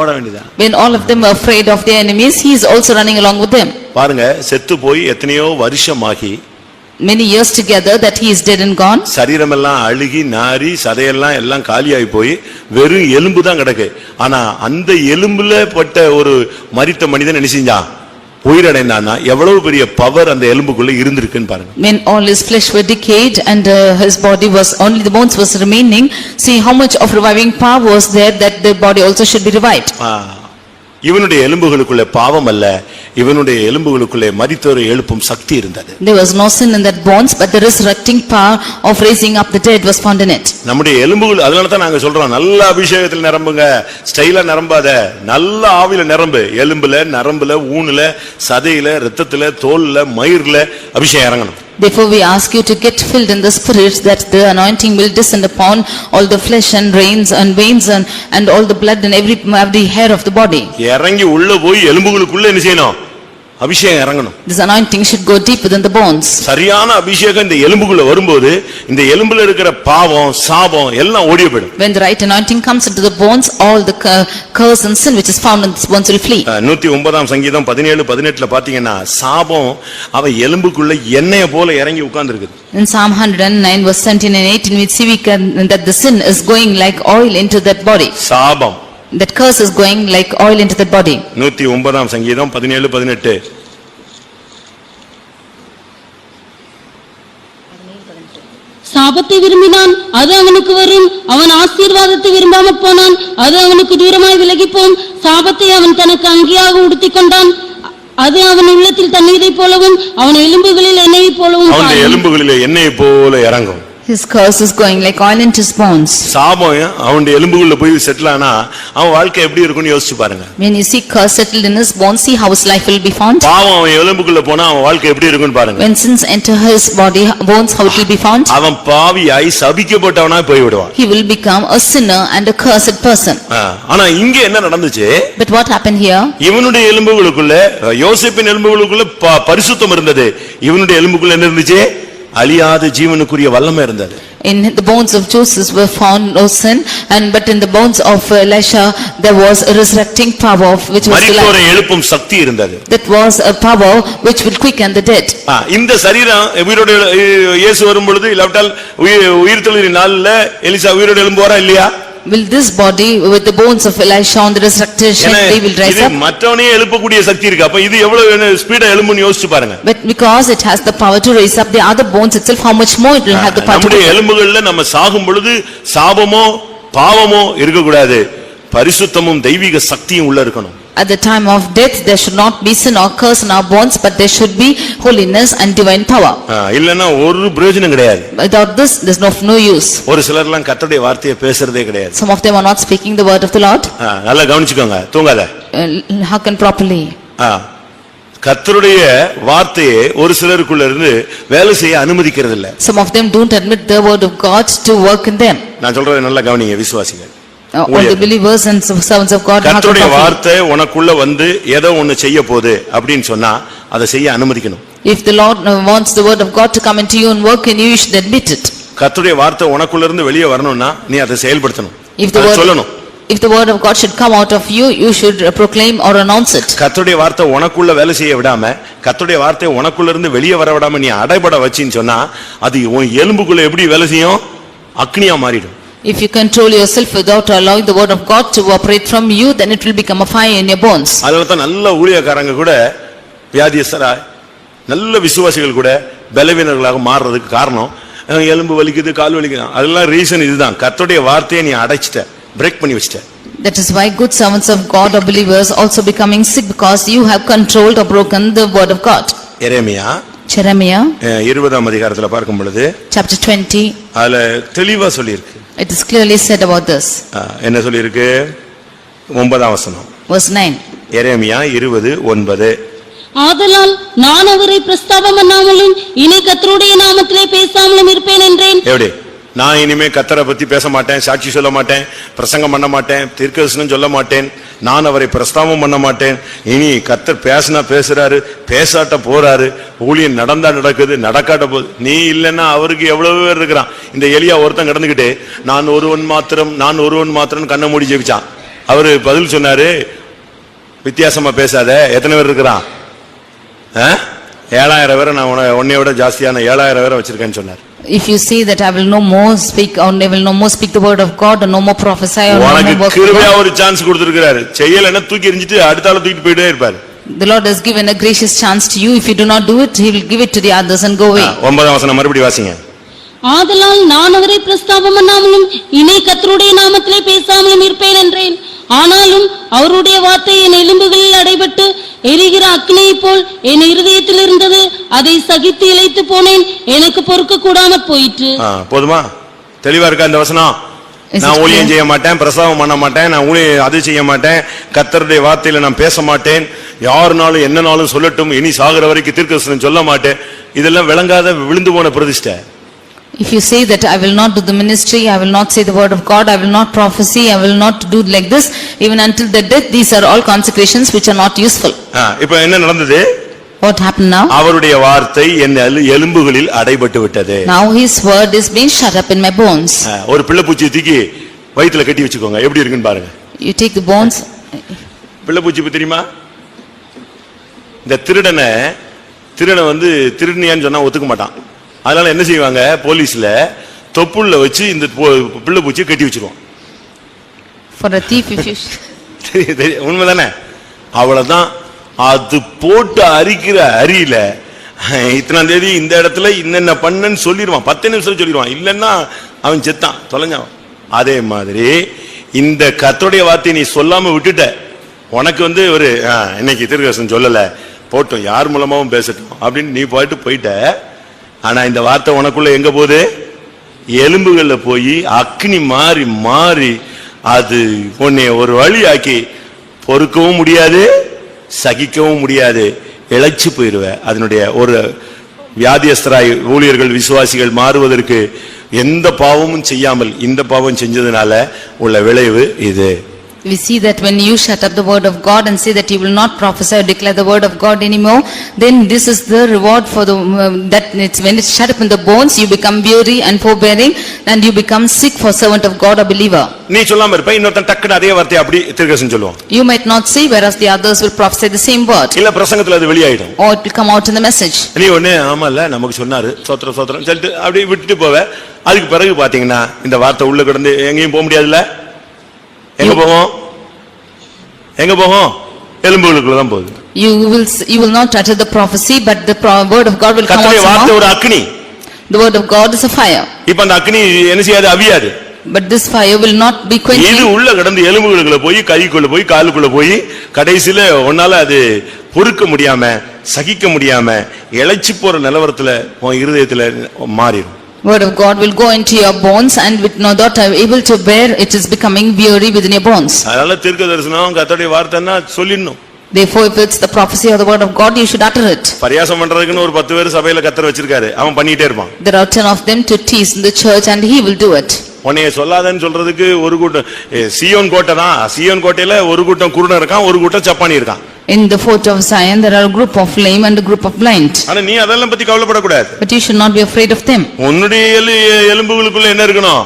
ஓட வேண்டியதான். When all of them were afraid of their enemies, he is also running along with them. பாருங்க, செத்து போய் எத்தனையோ வருஷமாகி many years together that he is dead and gone. சரீரம் எல்லாம் அழுகி நாரி சதையெல்லாம் எல்லாம் காலியாகி போய் வெறும் எலும்பு தான் கிடக்கு. ஆனா அந்த எலும்புல பட்ட ஒரு மரித்த மனிதன் என்ன செஞ்சான்? உயிரடைந்தானா எவ்வளவு பெரிய பவர் அந்த எலும்புக்குள்ள இருந்திருக்குன்னு பாருங்க. When all his flesh were decayed and his body was only the bones was remaining, see how much of reviving power was there that the body also should be revived. இவனுடைய எலும்புகளுக்குள்ளே பாவம் அல்ல, இவனுடைய எலும்புகளுக்குள்ளே மரித்தோரை எழுப்பும் சக்தி இருந்தது. There was no sin in that bones, but the resurrecting power of raising up the dead was found in it. நம்முடைய எலும்புகள், அதனால தான் நாங்க சொல்றோம் நல்ல அபிஷேகத்தில் நிரம்புங்க, ஸ்டைலா நிரம்பாத, நல்ல ஆவியில நிரம்பு. எலும்புல, நரம்புல, ஊனுல, சதையில, இரத்தத்துல, தோல்ல, மயிர்ல அபிஷேகம் இறங்கணும். Therefore we ask you to get filled in the spirit, that the anointing will descend upon all the flesh and veins and all the blood and every hair of the body. இறங்கி உள்ள போய் எலும்புகளுக்குள்ள என்ன செய்யணும்? அபிஷேகம் இறங்கணும். This anointing should go deep within the bones. சரியான அபிஷேகம் இந்த எலும்புக்குள்ள வரும்போது இந்த எலும்புல இருக்கிற பாவம் சாபம் எல்லாம் ஓடி போயிடும். When the right anointing comes into the bones, all the curse and sin which is found in these bones will flee. 109 சங்கீதம் 17:18 பாத்தீங்கன்னா சாபம் அவ எலும்புக்குள்ள எண்ணெயை போல இறங்கி உட்கார்ந்திருக்கு. In Psalm 109 verse 17 and 18 we see that the sin is going like oil into that body. சாபம், that curse is going like oil into that body. 109 சங்கீதம் 17:18. சாபத்தை விரும்பினான், அது அவனுக்கு வரும். அவன் ஆசீர்வாதத்தை விரும்பாமற் போனான், அது அவனுக்கு தூரமாய் விலகிப்போம். சாபத்தை அவன் தனக்கு அங்கியாக உடுத்திக் கொண்டான், அது அவன் உள்ளத்தில் தண்ணீரை போலவும் அவன் எலும்புகளில் எண்ணெயை போலவும் அவன் எலும்புகளில் எண்ணெயை போல இறங்கும். His curse is going like oil into his bones. சாபம் அவன் எலும்புக்குள்ள போய் செட்டில் ஆனா அவன் வாழ்க்கை எப்படி இருக்கும்னு யோசிச்சு பாருங்க. When you see curse settled in his bones, see how his life will be found. பாவம் அவன் எலும்புக்குள்ள போனா அவன் வாழ்க்கை எப்படி இருக்கும்னு பாருங்க. When sins enter his body bones, how it will be found? அவன் பாவியாய் சபிக்கப்பட்டவனா போய் விடுவான். He will become a sinner and a cursed person. ஆனா இங்க என்ன நடந்துச்சு? But what happened here? இவனுடைய எலும்புகளுக்குள்ள யோசேப்பின் எலும்புகளுக்குள்ள பரிசுத்தம் இருந்தது. இவனுடைய எலும்புக்குள்ள என்ன இருந்துச்சு? அழியாத ஜீவனுக்குரிய வல்லமை இருந்தது. In the bones of Joseph were found no sin, but in the bones of Elisha there was a resurrecting power which was மரித்தோரை எழுப்பும் சக்தி இருந்தது. That was a power which will quicken the dead. இந்த சரீரம் உயிரோடு இயேசு வரும் பொழுது இல்லாவிட்டால் உயிர்த்தெழுதலின் நாள்ல எலிசா உயிரோடு எழும்புவாரா இல்லையா? Will this body with the bones of Elisha on the resurrection they will rise up? மற்றவனே எழுப்பக்கூடிய சக்தி இருக்கு. அப்ப இது எவ்வளவு ஸ்பீடா எழும்புன்னு யோசிச்சு பாருங்க. But because it has the power to raise up the other bones itself, how much more it will have the power to நம்முடைய எலும்புகள்ல நம்ம சாகும் பொழுது சாபமோ பாவமோ இருக்க கூடாது. பரிசுத்தமும் தெய்வீக சக்தியும் உள்ள இருக்கணும். At the time of death there should not be sin or curse in our bones, but there should be holiness and divine power. இல்லனா ஒரு பிரயோஜனம் கிடையாது. Without this there's no use. ஒரு சிலர்லாம் கர்த்தருடைய வார்த்தையை பேசுறதே கிடையாது. Some of them are not speaking the word of the Lord. நல்லா கவனிச்சுக்கோங்க, தூங்காத. Hearken properly. கர்த்தருடைய வார்த்தையை ஒரு சிலருக்குள்ள இருந்து வேலை செய்ய அனுமதிக்கிறது இல்ல. Some of them don't admit the word of God to work in them. நான் சொல்றதை நல்லா கவனிங்க விசுவாசிகள். All the believers and servants of God. கர்த்தருடைய வார்த்தை உனக்குள்ள வந்து ஏதோ ஒன்னு செய்ய போகுது அப்படினு சொன்னா அதை செய்ய அனுமதிக்கணும். If the Lord wants the word of God to come into you and work in you, you should admit it. கர்த்தருடைய வார்த்தை உனக்குள்ள இருந்து வெளியே வரணும்னா நீ அதை செயல்படுத்தணும். சொல்லணும். If the word of God should come out of you, you should proclaim or announce it. கர்த்தருடைய வார்த்தை உனக்குள்ள வேலை செய்ய விடாம கர்த்தருடைய வார்த்தை உனக்குள்ள இருந்து வெளியே வர விடாம நீ அடைபட வச்சின்னு சொன்னா அது உன் எலும்புக்குள்ள எப்படி வேலை செய்யும்? அக்னியா மாறிடும். If you control yourself without allowing the word of God to operate from you, then it will become a fire in your bones. அதனால தான் நல்ல ஊழியக்காரங்க கூட வியாதியஸ்தரா நல்ல விசுவாசிகள் கூட பலவீனர்களாக மாறுறதுக்கு காரணம் எலும்பு வலிக்குது கால் வலிக்குது அதெல்லாம் ரீசன் இதுதான். கர்த்தருடைய வார்த்தையை நீ அடைச்சிட்ட, பிரேக் பண்ணி வச்சிட்ட. That is why good servants of God or believers also becoming sick, because you have controlled or broken the word of God. Jeremiah 20ஆம் அதிகாரத்துல பார்க்கும் பொழுது chapter 20 அதுல தெளிவா சொல்லியிருக்கு. It is clearly said about this. என்ன சொல்லியிருக்கு? 9ஆம் வசனம். Verse 9. எரேமியா 20:9. ஆதலால் நான் அவரை பிரஸ்தாபம் பண்ணாமலும் இனி கர்த்தருடைய நாமத்திலே பேசாமலும் இருப்பேன் என்றேன். எப்படி? நான் இனிமே கர்த்தரை பத்தி பேச மாட்டேன், சாட்சி சொல்ல மாட்டேன், பிரசங்கம் பண்ண மாட்டேன், தீர்க்கதரிசனம் சொல்ல மாட்டேன், நான் அவரை பிரஸ்தாபம் பண்ண மாட்டேன். இனி கர்த்தர் பேசினா பேசுறாரு, பேசாட்ட போறாரு, ஊழியம் நடந்தா நடக்குது, நடக்காட்ட போகுது. நீ இல்லைன்னா அவருக்கு எவ்வளவு பேர் இருக்கிறான். இந்த எலியா ஒருத்தன் கடந்துகிட்டு நான் ஒருவன் மாத்திரம் கண்ணை மூடி ஜெபிச்சான். அவரு பதில் சொன்னாரு, வித்தியாசமா பேசாத, எத்தனை பேர் இருக்கிறான்? 7000 பேரை நான் உன்னை விட ஜாஸ்தியான 7000 பேரை வச்சிருக்கேன்னு சொன்னார். If you say that I will no more speak or I will no more speak the word of God or no more prophesy or no more work, கிருபையா ஒரு சான்ஸ் கொடுத்திருக்காரு. செய்யலன்னா தூக்கி எறிஞ்சிட்டு அடுத்த ஆளை தூக்கிட்டு போயிட்டே இருப்பாரு. The Lord has given a gracious chance to you. If you do not do it, he will give it to the others and go away. 9ஆம் வசனம் மறுபடியும் வாசிங்க. ஆதலால் நான் அவரை பிரஸ்தாபம் பண்ணாமலும் இனி கர்த்தருடைய நாமத்திலே பேசாமலும் இருப்பேன் என்றேன். ஆனாலும் அவருடைய வார்த்தை என் எலும்புகளில் அடைபட்டு எரிகிற அக்னியைப் போல் என் இருதயத்தில் இருந்தது. அதை சகித்து இளைத்து போனேன், எனக்கு பொறுக்க கூடாமற் போயிற்று. போதுமா? தெளிவா இருக்கா இந்த வசனம்? நான் ஊழியம் செய்ய மாட்டேன், பிரசவம் பண்ண மாட்டேன், நான் ஊழியம் அது செய்ய மாட்டேன், கர்த்தருடைய வார்த்தையில நான் பேச மாட்டேன், யாருனாலும் என்னனாலும் சொல்லட்டும், இனி சாகுற வரைக்கும் தீர்க்கதரிசனம் சொல்ல மாட்டேன். இதெல்லாம் விளங்காத விழுந்து போன பிரதிஷ்டை. If you say that I will not do the ministry, I will not say the word of God, I will not prophesy, I will not do like this, even until the death, these are all consecrations which are not useful. இப்போ என்ன நடந்தது? What happened now? அவருடைய வார்த்தை என் எலும்புகளில் அடைபட்டு விட்டது. Now his word is being shut up in my bones. ஒரு பிள்ளைப்பூச்சி தூக்கி வயித்துல கட்டி வச்சுக்கோங்க, எப்படி இருக்குன்னு பாருங்க. You take the bones. பிள்ளைப்பூச்சி தெரியுமா? இந்த திருடனை வந்து திருடனியான்னு சொன்னா ஒத்துக்க மாட்டான். அதனால என்ன செய்வாங்க, போலீஸ்ல தொப்புள்ள வச்சு இந்த பிள்ளைப்பூச்சியை கட்டி வச்சிருவான். For a thief if you உண்மைதானே? அவ்வளவுதான். அது போட்டு அரிக்கிற அரியில இத்தனாம் தேதி இந்த இடத்துல என்னென்ன பண்ணன்னு சொல்லிடுவான், 10 நிமிஷம் சொல்லிடுவான். இல்லன்னா அவன் செத்தான், தொலைஞ்சான். அதே மாதிரி இந்த கர்த்தருடைய வார்த்தையை நீ சொல்லாம விட்டுட்ட, உனக்கு வந்து ஒரு இன்னைக்கு தீர்க்கதரிசனம் சொல்லல போட்டும், யார் மூலமாவும் பேசட்டும் அப்படின்னு நீ போயிட்ட. ஆனா இந்த வார்த்தை உனக்குள்ள எங்க போகுது? எலும்புகள்ல போய் அக்னி மாறி மாறி அது உன்னை ஒரு வழி ஆக்கி பொறுக்கவும் முடியாது, சகிக்கவும் முடியாது, இழைச்சு போயிருவ. அதனுடைய ஒரு வியாதியஸ்தராய் ஊழியர்கள் விசுவாசிகள் மாறுவதற்கு எந்த பாவமும் செய்யாமல் இந்த பாவம் செஞ்சதுனால உள்ள விளைவு இது. We see that when you shut up the word of God and say that you will not prophesy or declare the word of God anymore, then this is the reward for the that it's when it's shut up in the bones, you become weary and forbearing, and you become sick for servant of God or believer. நீ சொல்லாம இருப்ப, இன்னொருத்தன் டக்குன்னு அதே வார்த்தை அப்படி தீர்க்கதரிசனம் சொல்லுவான். You might not say, whereas the others will prophesy the same word. இல்ல பிரசங்கத்துல அது வெளியாயிடும், Or it will come out in the message. நீ ஒண்ணு ஆமால நமக்கு சொன்னாரு சோத்திரம் சோத்திரம் சொல்லிட்டு அப்படி விட்டுட்டு போவ. அதுக்கு பிறகு பாத்தீங்கன்னா இந்த வார்த்தை உள்ள கிடந்து எங்கேயும் போக முடியாதுல்ல. எங்க போகும்? எங்க போகும்? எலும்புகளுக்குள்ள தான் போகுது. You will not utter the prophecy, but the word of God will come out கர்த்தருடைய வார்த்தை somehow. ஒரு அக்னி. The word of God is a fire. இப்ப அந்த அக்னி என்ன செய்யாது? அவியாது. But this fire will not be இது quenched. உள்ள கடந்து எலும்புகளுக்குள்ள போய் கைக்குள்ள போய் காலுக்குள்ள போய் கடைசியில ஒன்னால அது பொறுக்க முடியாம சகிக்க முடியாம இழைச்சு போற நிலவரத்துல உன் இருதயத்துல மாறிடும். Word of God will go into your bones, and with no doubt are able to bear, it is becoming weary within your bones. அதனால தீர்க்கதரிசனம் கர்த்தருடைய வார்த்தைன்னா சொல்லிடணும். Therefore, if it's the prophecy or the word of God, you should utter it. பரியாசம் பண்றதுக்குன்னு ஒரு 10 பேர் சபையில கர்த்தர் வச்சிருக்காரு, அவன் பண்ணிட்டே இருப்பான். There are 10 of them to tease in the church, and he will do it. உன்னைய சொல்லாதன்னு சொல்றதுக்கு ஒரு கூட்டம் சீயோன் கோட்டை தான். சீயோன் கோட்டையில ஒரு கூட்டம் குருடன் இருக்கான், ஒரு கூட்டம் சப்பானி இருக்கான். In the fort of Zion, there are a group of lame and a group of blind. ஆனா நீ அதெல்லாம் பத்தி கவலைப்படக்கூடாது. But you should not be afraid of them. உன்னுடைய எலும்புகளுக்குள்ள என்ன இருக்கணும்?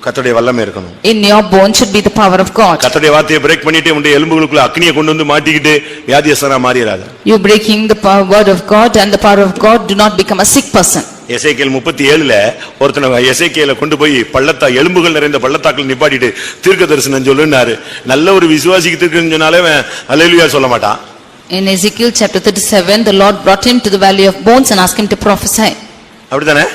கர்த்தருடைய வல்லமை இருக்கணும். In your bones should be the power of God. கர்த்தருடைய வார்த்தையை பிரேக் பண்ணிட்டு உன்னுடைய எலும்புகளுக்குள்ள அக்னியை கொண்டு வந்து மாட்டிக்கிட்டு வியாதியஸ்தனா மாறிராத. You breaking the word of God and the power of God, do not become a sick person. எசேக்கியேல் 37ல ஒருத்தன எசேக்கியேலை கொண்டு போய் பள்ளத்தா எலும்புகள் நிறைந்த பள்ளத்தாக்குல நிப்பாட்டிட்டு தீர்க்கதரிசனம் சொல்லுன்னாரு. நல்ல ஒரு விசுவாசிக்கு தீர்க்கதரிசனம் சொன்னாலே அல்லேலூயா சொல்ல மாட்டான். In Ezekiel chapter 37, the Lord brought him to the valley of bones and asked him to prophesy. அப்படிதானே?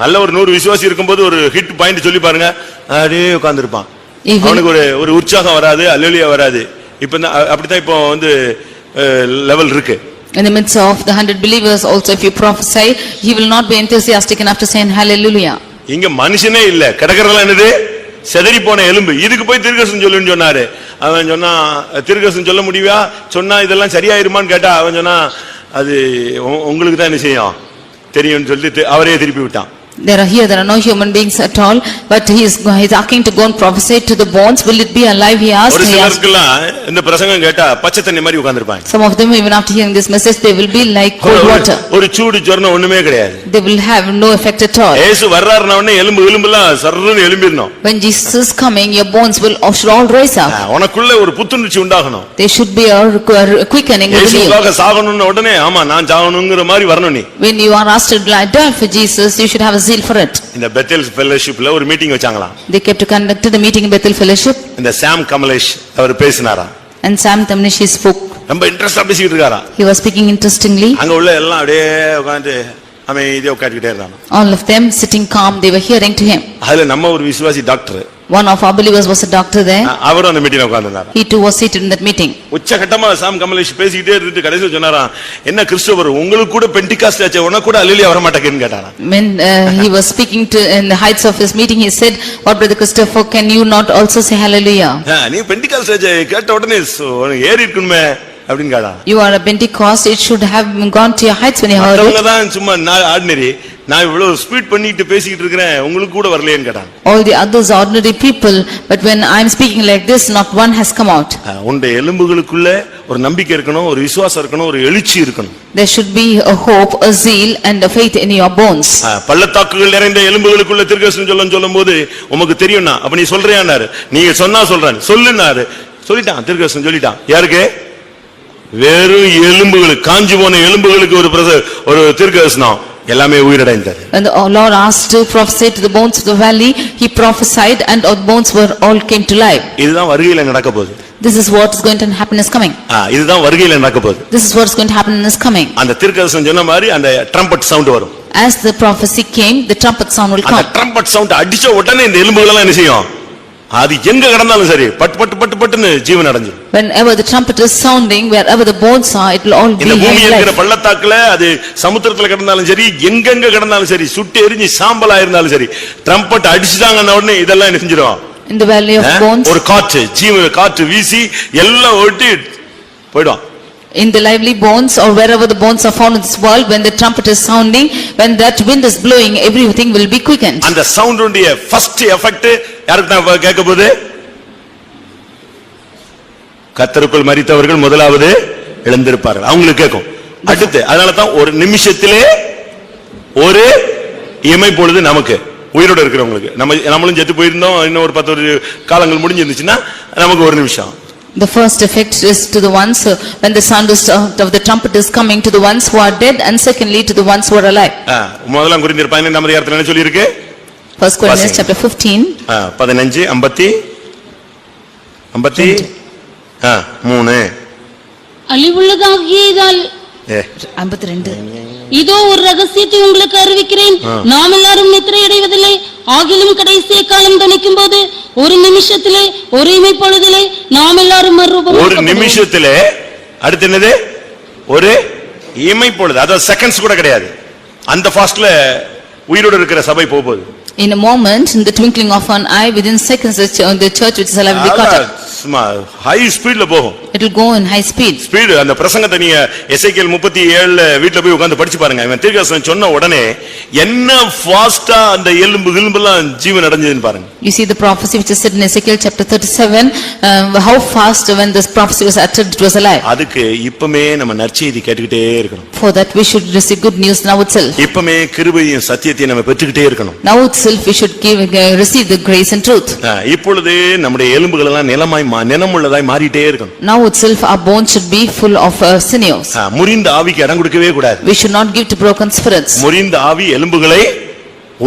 நல்ல ஒரு 100 விசுவாசி இருக்கும்போது ஒரு ஹிட் பாயிண்ட் சொல்லி பாருங்க, அப்படியே உட்கார்ந்திருப்பான். அவனுக்கு ஒரு உற்சாகம் வராது, அல்லேலூயா வராது. இப்ப அப்படித்தான் இப்போ வந்து லெவல் இருக்கு. In the midst of the 100 believers also, if you prophesy, he will not be enthusiastic enough to say hallelujah. இங்க மனுஷனே இல்ல, கிடக்கிறதெல்லாம் என்னது? செதறி போன எலும்பு. இதுக்கு போய் தீர்க்கதரிசனம் சொல்லுன்னு சொன்னாரு. அவன் சொன்னா தீர்க்கதரிசனம் சொல்ல முடியா? சொன்னா இதெல்லாம் சரியாயிருமான்னு கேட்டா அவன் சொன்னா அது உங்களுக்கு தான் என்ன செய்யும் தெரியும்னு சொல்லிட்டு அவரே திருப்பி விட்டான். There are no human beings at all, but he is asking to go and prophesy to the bones. Will it be alive? He asked. ஒரு சிலருக்குலாம் இந்த பிரசங்கம் கேட்டா பச்சை தண்ணி மாதிரி உட்கார்ந்திருப்பாங்க. Some of them, even after hearing this message, they will be like cold water. ஒரு சூடு ஜொரம் ஒண்ணுமே கிடையாது. They will have no effect at all. இயேசு வர்றாருன்னா உடனே எலும்பெல்லாம் சர்ருன்னு எழும்பிரணும். When Jesus is coming, your bones should all rise up. உனக்குள்ள ஒரு புத்துணர்ச்சி உண்டாகணும். There should be a quickening within you. இயேசுவுக்காக சாகணும்னு உடனே ஆமா நான் சாகணும்ங்கற மாதிரி வரணும் நீ. When you are asked to die for Jesus, you should have a zeal for it. இந்த பெத்தேல் ஃபெல்லோஷிப்ல ஒரு meeting வச்சாங்களாம். They kept to conduct the meeting in Bethel Fellowship. இந்த சாம் கமலேஷ் அவர் பேசினாரா. And Sam Tamnish spoke. ரொம்ப இன்ட்ரஸ்டா பேசிட்டு இருக்காரா. He was speaking interestingly. அங்க உள்ள எல்லாம் அப்படியே உட்கார்ந்து அமைதியா உட்கார்ந்துட்டே இருந்தாங்க. All of them sitting calm, they were hearing to him. அதுல நம்ம ஒரு விசுவாசி doctor. One of our believers was a doctor there. அவரும் அந்த மீட்டிங்ல உட்கார்ந்தார். He too was seated in that meeting. உச்சகட்டமா சாம் கமலேஷ் பேசிட்டே இருந்துட்டு கடைசில சொன்னாராம், என்ன கிறிஸ்தவர் உங்களுக்கு கூட பெண்டிகாஸ்ட் ஆச்சே உனக்கு கூட அல்லேலூயா வர மாட்டேங்குன்னு கேட்டாராம். When he was speaking to in the heights of his meeting, he said, "What brother Christopher, can you not also say hallelujah?" நீ பெண்டிகாஸ்ட் ஆச்சே கேட்ட உடனே ஏறி இருக்குமே அப்படின்னு கேட்டான். You are a Pentecost, it should have gone to your heights when you heard மத்தவங்க it. தான் சும்மா ஆர்டினரி, நான் இவ்வளவு ஸ்பீட் பண்ணிட்டு பேசிக்கிட்டு இருக்கிறேன், உங்களுக்கு கூட வரலையேன்னு கேட்டான். All the others are ordinary people, but when I am speaking like this, not one has come out. உன்னுடைய எலும்புகளுக்குள்ள ஒரு நம்பிக்கை இருக்கணும், ஒரு விசுவாசம் இருக்கணும், ஒரு எழுச்சி இருக்கணும். There should be a hope, a zeal and a faith in your bones. பள்ளத்தாக்குகள் நிறைந்த எலும்புகளுக்குள்ள தீர்க்கதரிசனம் சொல்லும்போது உமக்கு தெரியும்னா, அப்ப நீ சொல்றியானாரு, நீங்க சொன்னா சொல்றேன் சொல்லுனாரு, சொல்லிட்டான் தீர்க்கதரிசனம் சொல்லிட்டான். யாருக்கு? வெறும் எலும்புகளுக்கு, காஞ்சி போன எலும்புகளுக்கு ஒரு தீர்க்கதரிசனம், எல்லாமே உயிரடைந்தது. When the Lord asked to prophesy to the bones of the valley, he prophesied and all bones were all came to life. இதுதான் வருகையில நடக்க போகுது. This is what is going to happen is coming. இதுதான் வருகையில நடக்க போகுது. This is what is going to happen in this coming. அந்த தீர்க்கதரிசனம் சொன்ன மாதிரி அந்த ட்ரம்பட் சவுண்ட் வரும். As the prophecy came, the trumpet sound will அந்த come. ட்ரம்பட் சவுண்ட் அடிச்ச உடனே இந்த எலும்புகள் எல்லாம் என்ன செய்யும்? அது எங்க கடந்தாலும் சரி பட்டு பட்டு பட்டு பட்டுன்னு ஜீவன் அடைஞ்சிடும். Whenever the trumpet is sounding, wherever the bones are, it will all be இந்த பூமி இருக்கிற alive. பள்ளத்தாக்குல அது சமுத்திரத்துல கடந்தாலும் சரி, எங்கெங்க கடந்தாலும் சரி, சுட்டு எரிஞ்சு சாம்பலா இருந்தாலும் சரி, ட்ரம்பட் அடிச்சுட்டாங்கன்ன உடனே இதெல்லாம் என்ன செஞ்சிடும்? In the valley of bones, ஒரு காற்று, ஜீவ காற்று வீசி எல்லாம் ஒட்டி போய்டும். in the lively bones or wherever the bones are found in this world, when the trumpet is sounding, when that wind is blowing, everything will be quickened. அந்த sound உடைய ஃபர்ஸ்ட் எஃபெக்ட் யாருக்கு தான் கேட்க போகுது? கர்த்தருக்குள் மரித்தவர்கள் முதலாவது எழுந்திருப்பார்கள், அவங்களுக்கு கேட்கும். அடுத்து அதனால தான் ஒரு நிமிஷத்திலே ஒரு இமை பொழுது நமக்கு உயிரோட இருக்கிறவங்களுக்கு, நம்மளும் செத்து போயிருந்தோம், இன்னும் ஒரு 10 காலங்கள் முடிஞ்சிருந்துச்சுன்னா நமக்கு ஒரு நிமிஷம். The first effect is to the ones when the sound of the trumpet is coming to the ones who are dead, and secondly to the ones who are alive. முதலாம் கொரிந்தியர் 15ஆம் அதிகாரத்துல என்ன சொல்லி இருக்கு? 1 Corinthians chapter 15 15:53 அழிவுள்ளதாகியதால் 52. இதோ ஒரு ரகசியத்தை உங்களுக்கு அறிவிக்கிறேன், நாம் எல்லாரும் நித்திரை அடைவதில்லை, ஆகிலும் கடைசி காலம் துணிக்கும் போது ஒரு நிமிஷத்திலே ஒரு இமை பொழுதிலே நாம் எல்லாரும் ஒரு நிமிஷத்திலே, அடுத்து என்னது? ஒரு இமை பொழுது, அதாவது செகண்ட்ஸ் கூட கிடையாது. அந்த ஃபாஸ்ட்ல உயிரோடு இருக்கிற சபை போகுது. In a moment, in the twinkling of an eye, within seconds, the church which is alive will be caught up. High ஸ்பீட்ல போகும். It will go in high speed. Speed. அந்த பிரசங்கத்தை நீங்க எசேக்கியேல் 37 வீட்ல போய் உட்கார்ந்து படிச்சு பாருங்க. இவன் தீர்க்கதரிசனம் சொன்ன உடனே என்ன ஃபாஸ்டா அந்த எலும்புலாம் ஜீவன் அடைஞ்சதுன்னு பாருங்க. You see the prophecy which is said in Ezekiel chapter 37, how fast when this prophecy was uttered it was alive. அதுக்கு இப்பமே நம்ம நற்செய்தி கேட்டுக்கிட்டே இருக்கணும். For that we should receive good news now itself. இப்பமே கிருபையும் சத்தியத்தையும் நம்ம பெற்றுக்கிட்டே இருக்கணும். Now itself we should receive the grace and truth. இப்பொழுது நம்முடைய எலும்புகள் எல்லாம் நிலமுள்ளதாய் மாறிட்டே இருக்கணும். Now itself our bones should be full of sinews. முறிந்த ஆவிக்கு இடம் கொடுக்கவே கூடாது. We should not give to broken spirits. முறிந்த ஆவி எலும்புகளை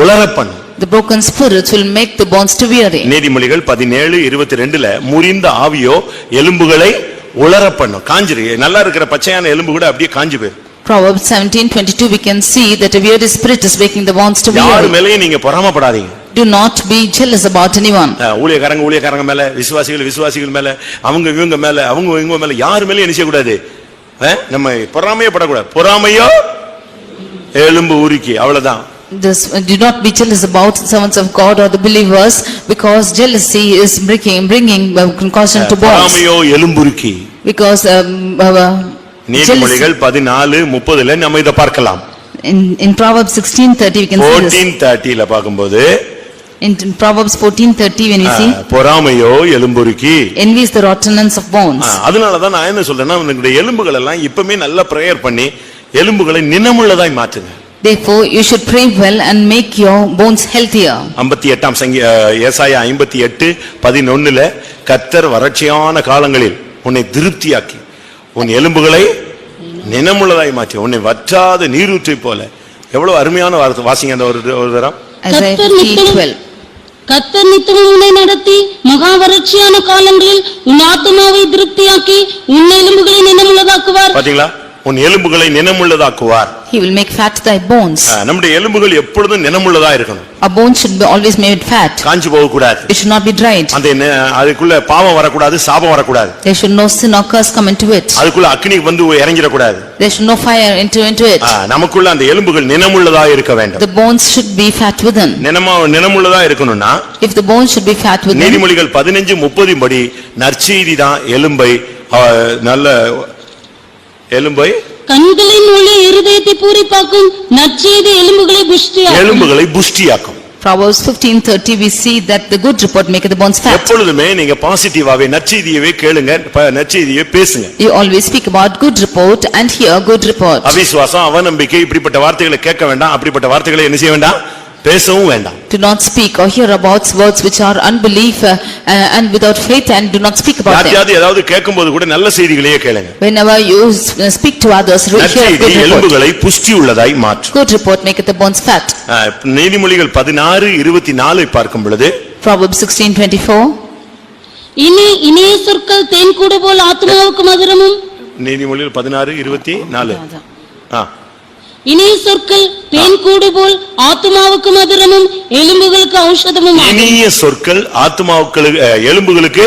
உலரப் பண்ணும். The broken spirits will make the bones to weary. நீதிமொழிகள் 17:22ல முறிந்த ஆவியோ எலும்புகளை உலரப் பண்ணும். காஞ்சிரு நல்லா இருக்கிற பச்சையான எலும்பு கூட அப்படியே காஞ்சு போயிடும். Proverbs 17:22 we can see that a weary spirit is making the bones to weary. யார் மேலயும் நீங்க பொறாமைப்படாதீங்க. Do not be jealous about anyone. ஊழியக்காரங்க மேல, விசுவாசிகள் மேல, இவங்க மேல, இவங்க மேல யார் மேலயும் என்ன செய்ய கூடாது? நம்ம பொறாமையே படக்கூடாது. பொறாமையோ எலும்பு உருக்கி, அவ்வளவுதான். Do not be jealous about the servants of God or the believers, because jealousy is bringing caution to bones. பொறாமையோ எலும்புருக்கி. Because நீதிமொழிகள் 14:30ல நம்ம இத பார்க்கலாம். In Proverbs 16:30 we can see this. 14:30ல பாக்கும்போது, in Proverbs 14:30 when we see பொறாமையோ எலும்புருக்கி, envy is the rottenness of bones. அதனால தான் நான் என்ன சொல்றேன்னா, உங்களுடைய எலும்புகள் எல்லாம் இப்பமே நல்ல பிரேயர் பண்ணி எலும்புகளை நினமுள்ளதாய் மாற்றுங்க. Therefore you should pray well and make your bones healthier. 58 ஏசாயா 58:11ல கர்த்தர் வறட்சியான காலங்களில் உன்னை திருப்தியாக்கி உன் எலும்புகளை நினமுள்ளதாய் மாற்றி உன்னை வற்றாத நீரூற்றை போல. எவ்வளவு அருமையான வார்த்தை. வாசிங்க அந்த ஒரு தரம். கர்த்தர் நித்தமும் உன்னை நடத்தி மகா வறட்சியான காலங்களில் உன் ஆத்துமாவை திருப்தியாக்கி உன் எலும்புகளை நினமுள்ளதாக்குவார். பாத்தீங்களா? உன் எலும்புகளை நினமுள்ளதாக்குவார். He will make fat thy bones. நம்முடைய எலும்புகள் எப்பொழுதும் நினமுள்ளதா இருக்கணும். Our bones should be always made fat. காஞ்சி போக கூடாது. It should not be dried. அந்த அதுக்குள்ள பாவம் வரக்கூடாது, சாபம் வரக்கூடாது. There should no sin or curse come into it. அதுக்குள்ள அக்னி வந்து இறங்கிர கூடாது. There should no fire enter into it. நமக்குள்ள அந்த எலும்புகள் நினமுள்ளதா இருக்க வேண்டும். The bones should be fat within. நினமுள்ளதா இருக்கணும்னா, if the bones should be fat within, நீதிமொழிகள் 15:30 படி நற்செய்தி தான் எலும்பை நல்ல எலும்பை கண்களின் ஒளி இருதயத்தை பூரிப்பாக்கும் நற்செய்தி எலும்புகளை புஷ்டியாக்கும் எலும்புகளை புஷ்டியாக்கும். Proverbs 15:30 we see that the good report maketh the bones fat. எப்பொழுதுமே நீங்க பாசிட்டிவாவே நற்செய்தியவே கேளுங்க, நற்செய்தியை பேசுங்க. You always speak about good report and hear good report. அவிசுவாசம், அவநம்பிக்கை இப்படிப்பட்ட வார்த்தைகளை கேட்க வேண்டாம், அப்படிப்பட்ட வார்த்தைகளை என்ன செய்ய வேண்டாம், பேசவும் வேண்டாம். Do not speak or hear about words which are unbelief and without faith, and do not speak about them. யாரையாவது ஏதாவது கேட்கும்போது கூட நல்ல செய்திகளையே கேளுங்க. Whenever you speak to others, hear நற்செய்தி good report. எலும்புகளை புஷ்டி உள்ளதாய் மாற்றும். Good report maketh the bones fat. நீதிமொழிகள் 16:24 பார்க்கும் பொழுது Proverbs 16:24. இனிய சொற்கள் தேன்கூடு போல் ஆத்மாவுக்கு மதுரமும் நீதிமொழிகள் 16:24 இனிய சொற்கள் தேன்கூடு போல் ஆத்மாவுக்கு மதுரமும் எலும்புகளுக்கு ஔஷதமும் இனிய சொற்கள் ஆத்மாவுக்கு எலும்புகளுக்கு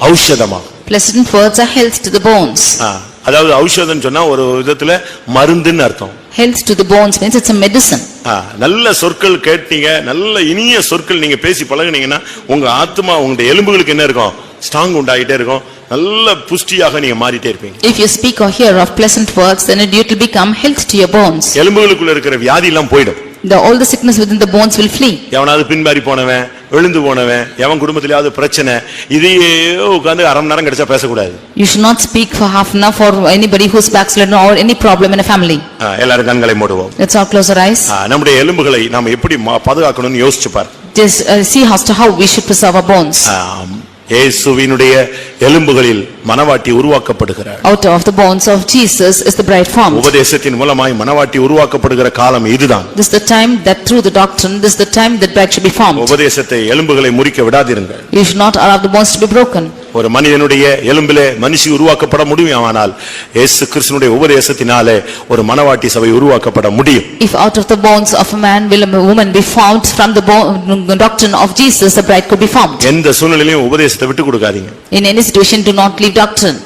ஔஷதமாகும். Pleasant words are health to the bones. அதாவது ஔஷதம் சொன்னா ஒரு விதத்துல மருந்துன்னு அர்த்தம். Health to the bones means it's a medicine. நல்ல சொற்கள் கேட்டீங்க, நல்ல இனிய சொற்கள் நீங்க பேசி பழகுனீங்கன்னா உங்க ஆத்மா உங்க எலும்புகளுக்கு என்ன இருக்கும், ஸ்ட்ராங் உண்டாயிட்டே இருக்கும், நல்ல புஷ்டியாக நீங்க மாறிட்டே இருப்பீங்க. If you speak or hear of pleasant words, then it will become health to your bones. எலும்புகளுக்குள்ள இருக்கிற வியாதி எல்லாம் போய்டும். All the sickness within the bones will flee. எவனாவது பின்பாரி போனவன், விழுந்து போனவன், எவன் குடும்பத்திலேயாவது பிரச்சனை, இதையே உட்கார்ந்து அரை மணி நேரம் கிடைச்சா பேசக்கூடாது. You should not speak for half an hour for anybody who's backslidden or any problem in a family. எல்லாரும் கண்களை மூடுவோம். Let's all close our eyes. நம்முடைய எலும்புகளை நாம் எப்படி பாதுகாக்கணும்னு யோசிச்சு பார். Just see as to how we should preserve our bones. இயேசுவினுடைய எலும்புகளில் மனவாட்டி உருவாக்கப்படுகிறார். Out of the bones of Jesus is the bride formed. உபதேசத்தின் மூலமாய் மனவாட்டி உருவாக்கப்படுகிற காலம் இதுதான். This is the time that through the doctrine, this is the time that bride should be formed. உபதேசத்தை எலும்புகளை முறிக்க விடாதீர்கள். You should not allow the bones to be broken. ஒரு மனிதனுடைய எலும்பிலே மனுஷி உருவாக்கப்பட முடியுமானால் இயேசு கிறிஸ்துவினுடைய உபதேசத்தினாலே ஒரு மனவாட்டி சபை உருவாக்கப்பட முடியும். If out of the bones of a man will a woman be formed, from the doctrine of Jesus the bride could be formed. எந்த சூழ்நிலையிலும் உபதேசத்தை விட்டு கொடுக்காதீங்க. In any situation do not leave doctrine.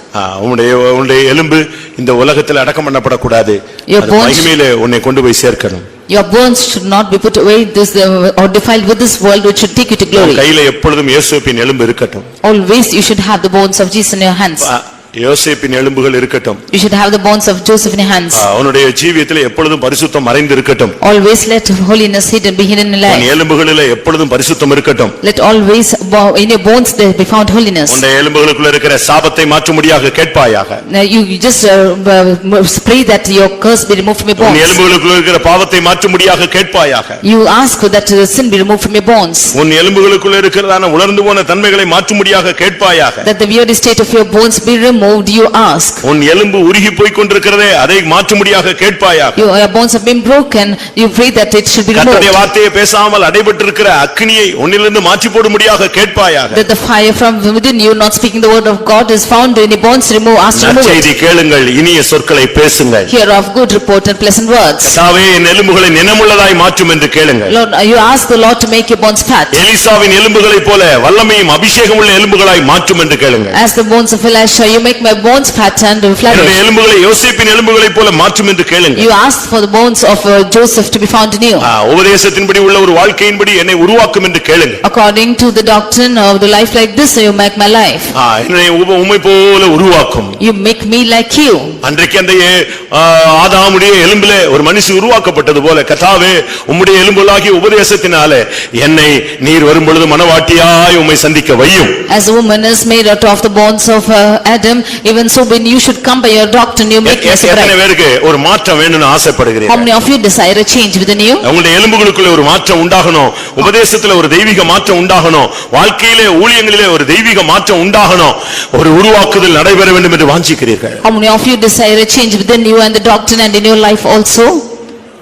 உன்னுடைய எலும்பு இந்த உலகத்தில் அடக்கம் பண்ணப்படக்கூடாது. அது மகிமையிலே உன்னை கொண்டு போய் சேர்க்கணும். Your bones should not be put away this or defiled with this world, which should take you to glory. கையில எப்பொழுதும் இயேசுவின் எலும்பு இருக்கட்டும். Always you should have the bones of Jesus in your hands. யோசேப்பின் எலும்புகள் இருக்கட்டும். You should have the bones of Joseph in your hands. அவனுடைய ஜீவியத்திலே எப்பொழுதும் பரிசுத்தம் மறைந்து இருக்கட்டும். Always let holiness be hidden in life. உன் எலும்புகளிலே எப்பொழுதும் பரிசுத்தம் இருக்கட்டும். Let always in your bones there be found holiness. உன் எலும்புகளுக்குள்ள இருக்கிற சாபத்தை மாற்றும்படியாக கேட்பாயாக. You just pray that your curse be removed from your bones. உன் எலும்புகளுக்குள்ள இருக்கிற பாவத்தை மாற்றும்படியாக கேட்பாயாக. You ask that sin be removed from your bones. உன் எலும்புகளுக்குள்ள இருக்கிறதான உலர்ந்து போன தன்மைகளை மாற்றும்படியாக கேட்பாயாக. That the weary state of your bones be removed, you ask. உன் எலும்பு உருகி போய் கொண்டிருக்கிறதே அதை மாற்றும்படியாக கேட்பாயாக. Your bones have been broken, you pray that it should be removed. கர்த்தருடைய வார்த்தையை பேசாமல் அடைபட்டிருக்கிற அக்கினியை உன்னிலிருந்து மாற்றி போடும்படியாக கேட்பாயாக. That the fire from within you not speaking the word of God is found in your bones, remove, ask to remove it. நற்செய்தி கேளுங்கள், இனிய சொற்களை பேசுங்கள். Hear of good report and pleasant words. கர்த்தாவே என் எலும்புகளை நினமுள்ளதாய் மாற்றும் என்று கேளுங்கள். Lord, you ask the Lord to make your bones fat. எலிசாவின் எலும்புகளைப் போல வல்லமையும் அபிஷேகம் உள்ள எலும்புகளாய் மாற்றும் என்று கேளுங்கள். As the bones of Elisha, you make my bones fat and flourish. என்னுடைய எலும்புகளை யோசேப்பின் எலும்புகளைப் போல மாற்றும் என்று கேளுங்கள். You ask for the bones of Joseph to be found in you. உபதேசத்தின்படி உள்ள ஒரு வாழ்க்கையின்படி என்னை உருவாக்கும் என்று கேளுங்கள். According to the doctrine of the life like this, you make my life. என்னை உம்மை போல உருவாக்கும். You make me like you. அன்றைக்கு அந்த ஆதாமுடைய எலும்பிலே ஒரு மனுஷன் உருவாக்கப்பட்டது போல கர்த்தாவே உம்முடைய எலும்புகளாகிய உபதேசத்தினாலே என்னை நீர் வரும்பொழுது மனவாட்டியாய் உம்மை சந்திக்க வையும். As a woman is made out of the bones of Adam, even so when you should come by your doctrine, you make me as a bride. எத்தனை பேருக்கு ஒரு மாற்றம் வேணும்னு ஆசைப்படுகிறீர்கள்? How many of you desire a change within you? உங்களுடைய எலும்புகளுக்குள்ள ஒரு மாற்றம் உண்டாகணும், உபதேசத்துல ஒரு தெய்வீக மாற்றம் உண்டாகணும், வாழ்க்கையிலே ஊழியங்களிலே ஒரு தெய்வீக மாற்றம் உண்டாகணும், ஒரு உருவாக்குதல் நடைபெற வேண்டும் என்று வாஞ்சிக்கிறீர்கள்? How many of you desire a change within you and the doctrine and in your life also?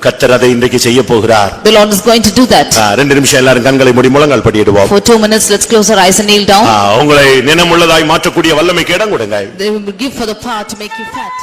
கர்த்தர் அதை இன்றைக்கு செய்ய போகிறார். The Lord is going to do that. 2 நிமிஷம் எல்லாரும் கண்களை மூடி முழங்கால் படியிடுவோம். For 2 minutes, let's close our eyes and kneel down. உங்களை நினமுள்ளதாய் மாற்றக்கூடிய வல்லமைக்கு இடம் கொடுங்க. They will give for the power to make you fat.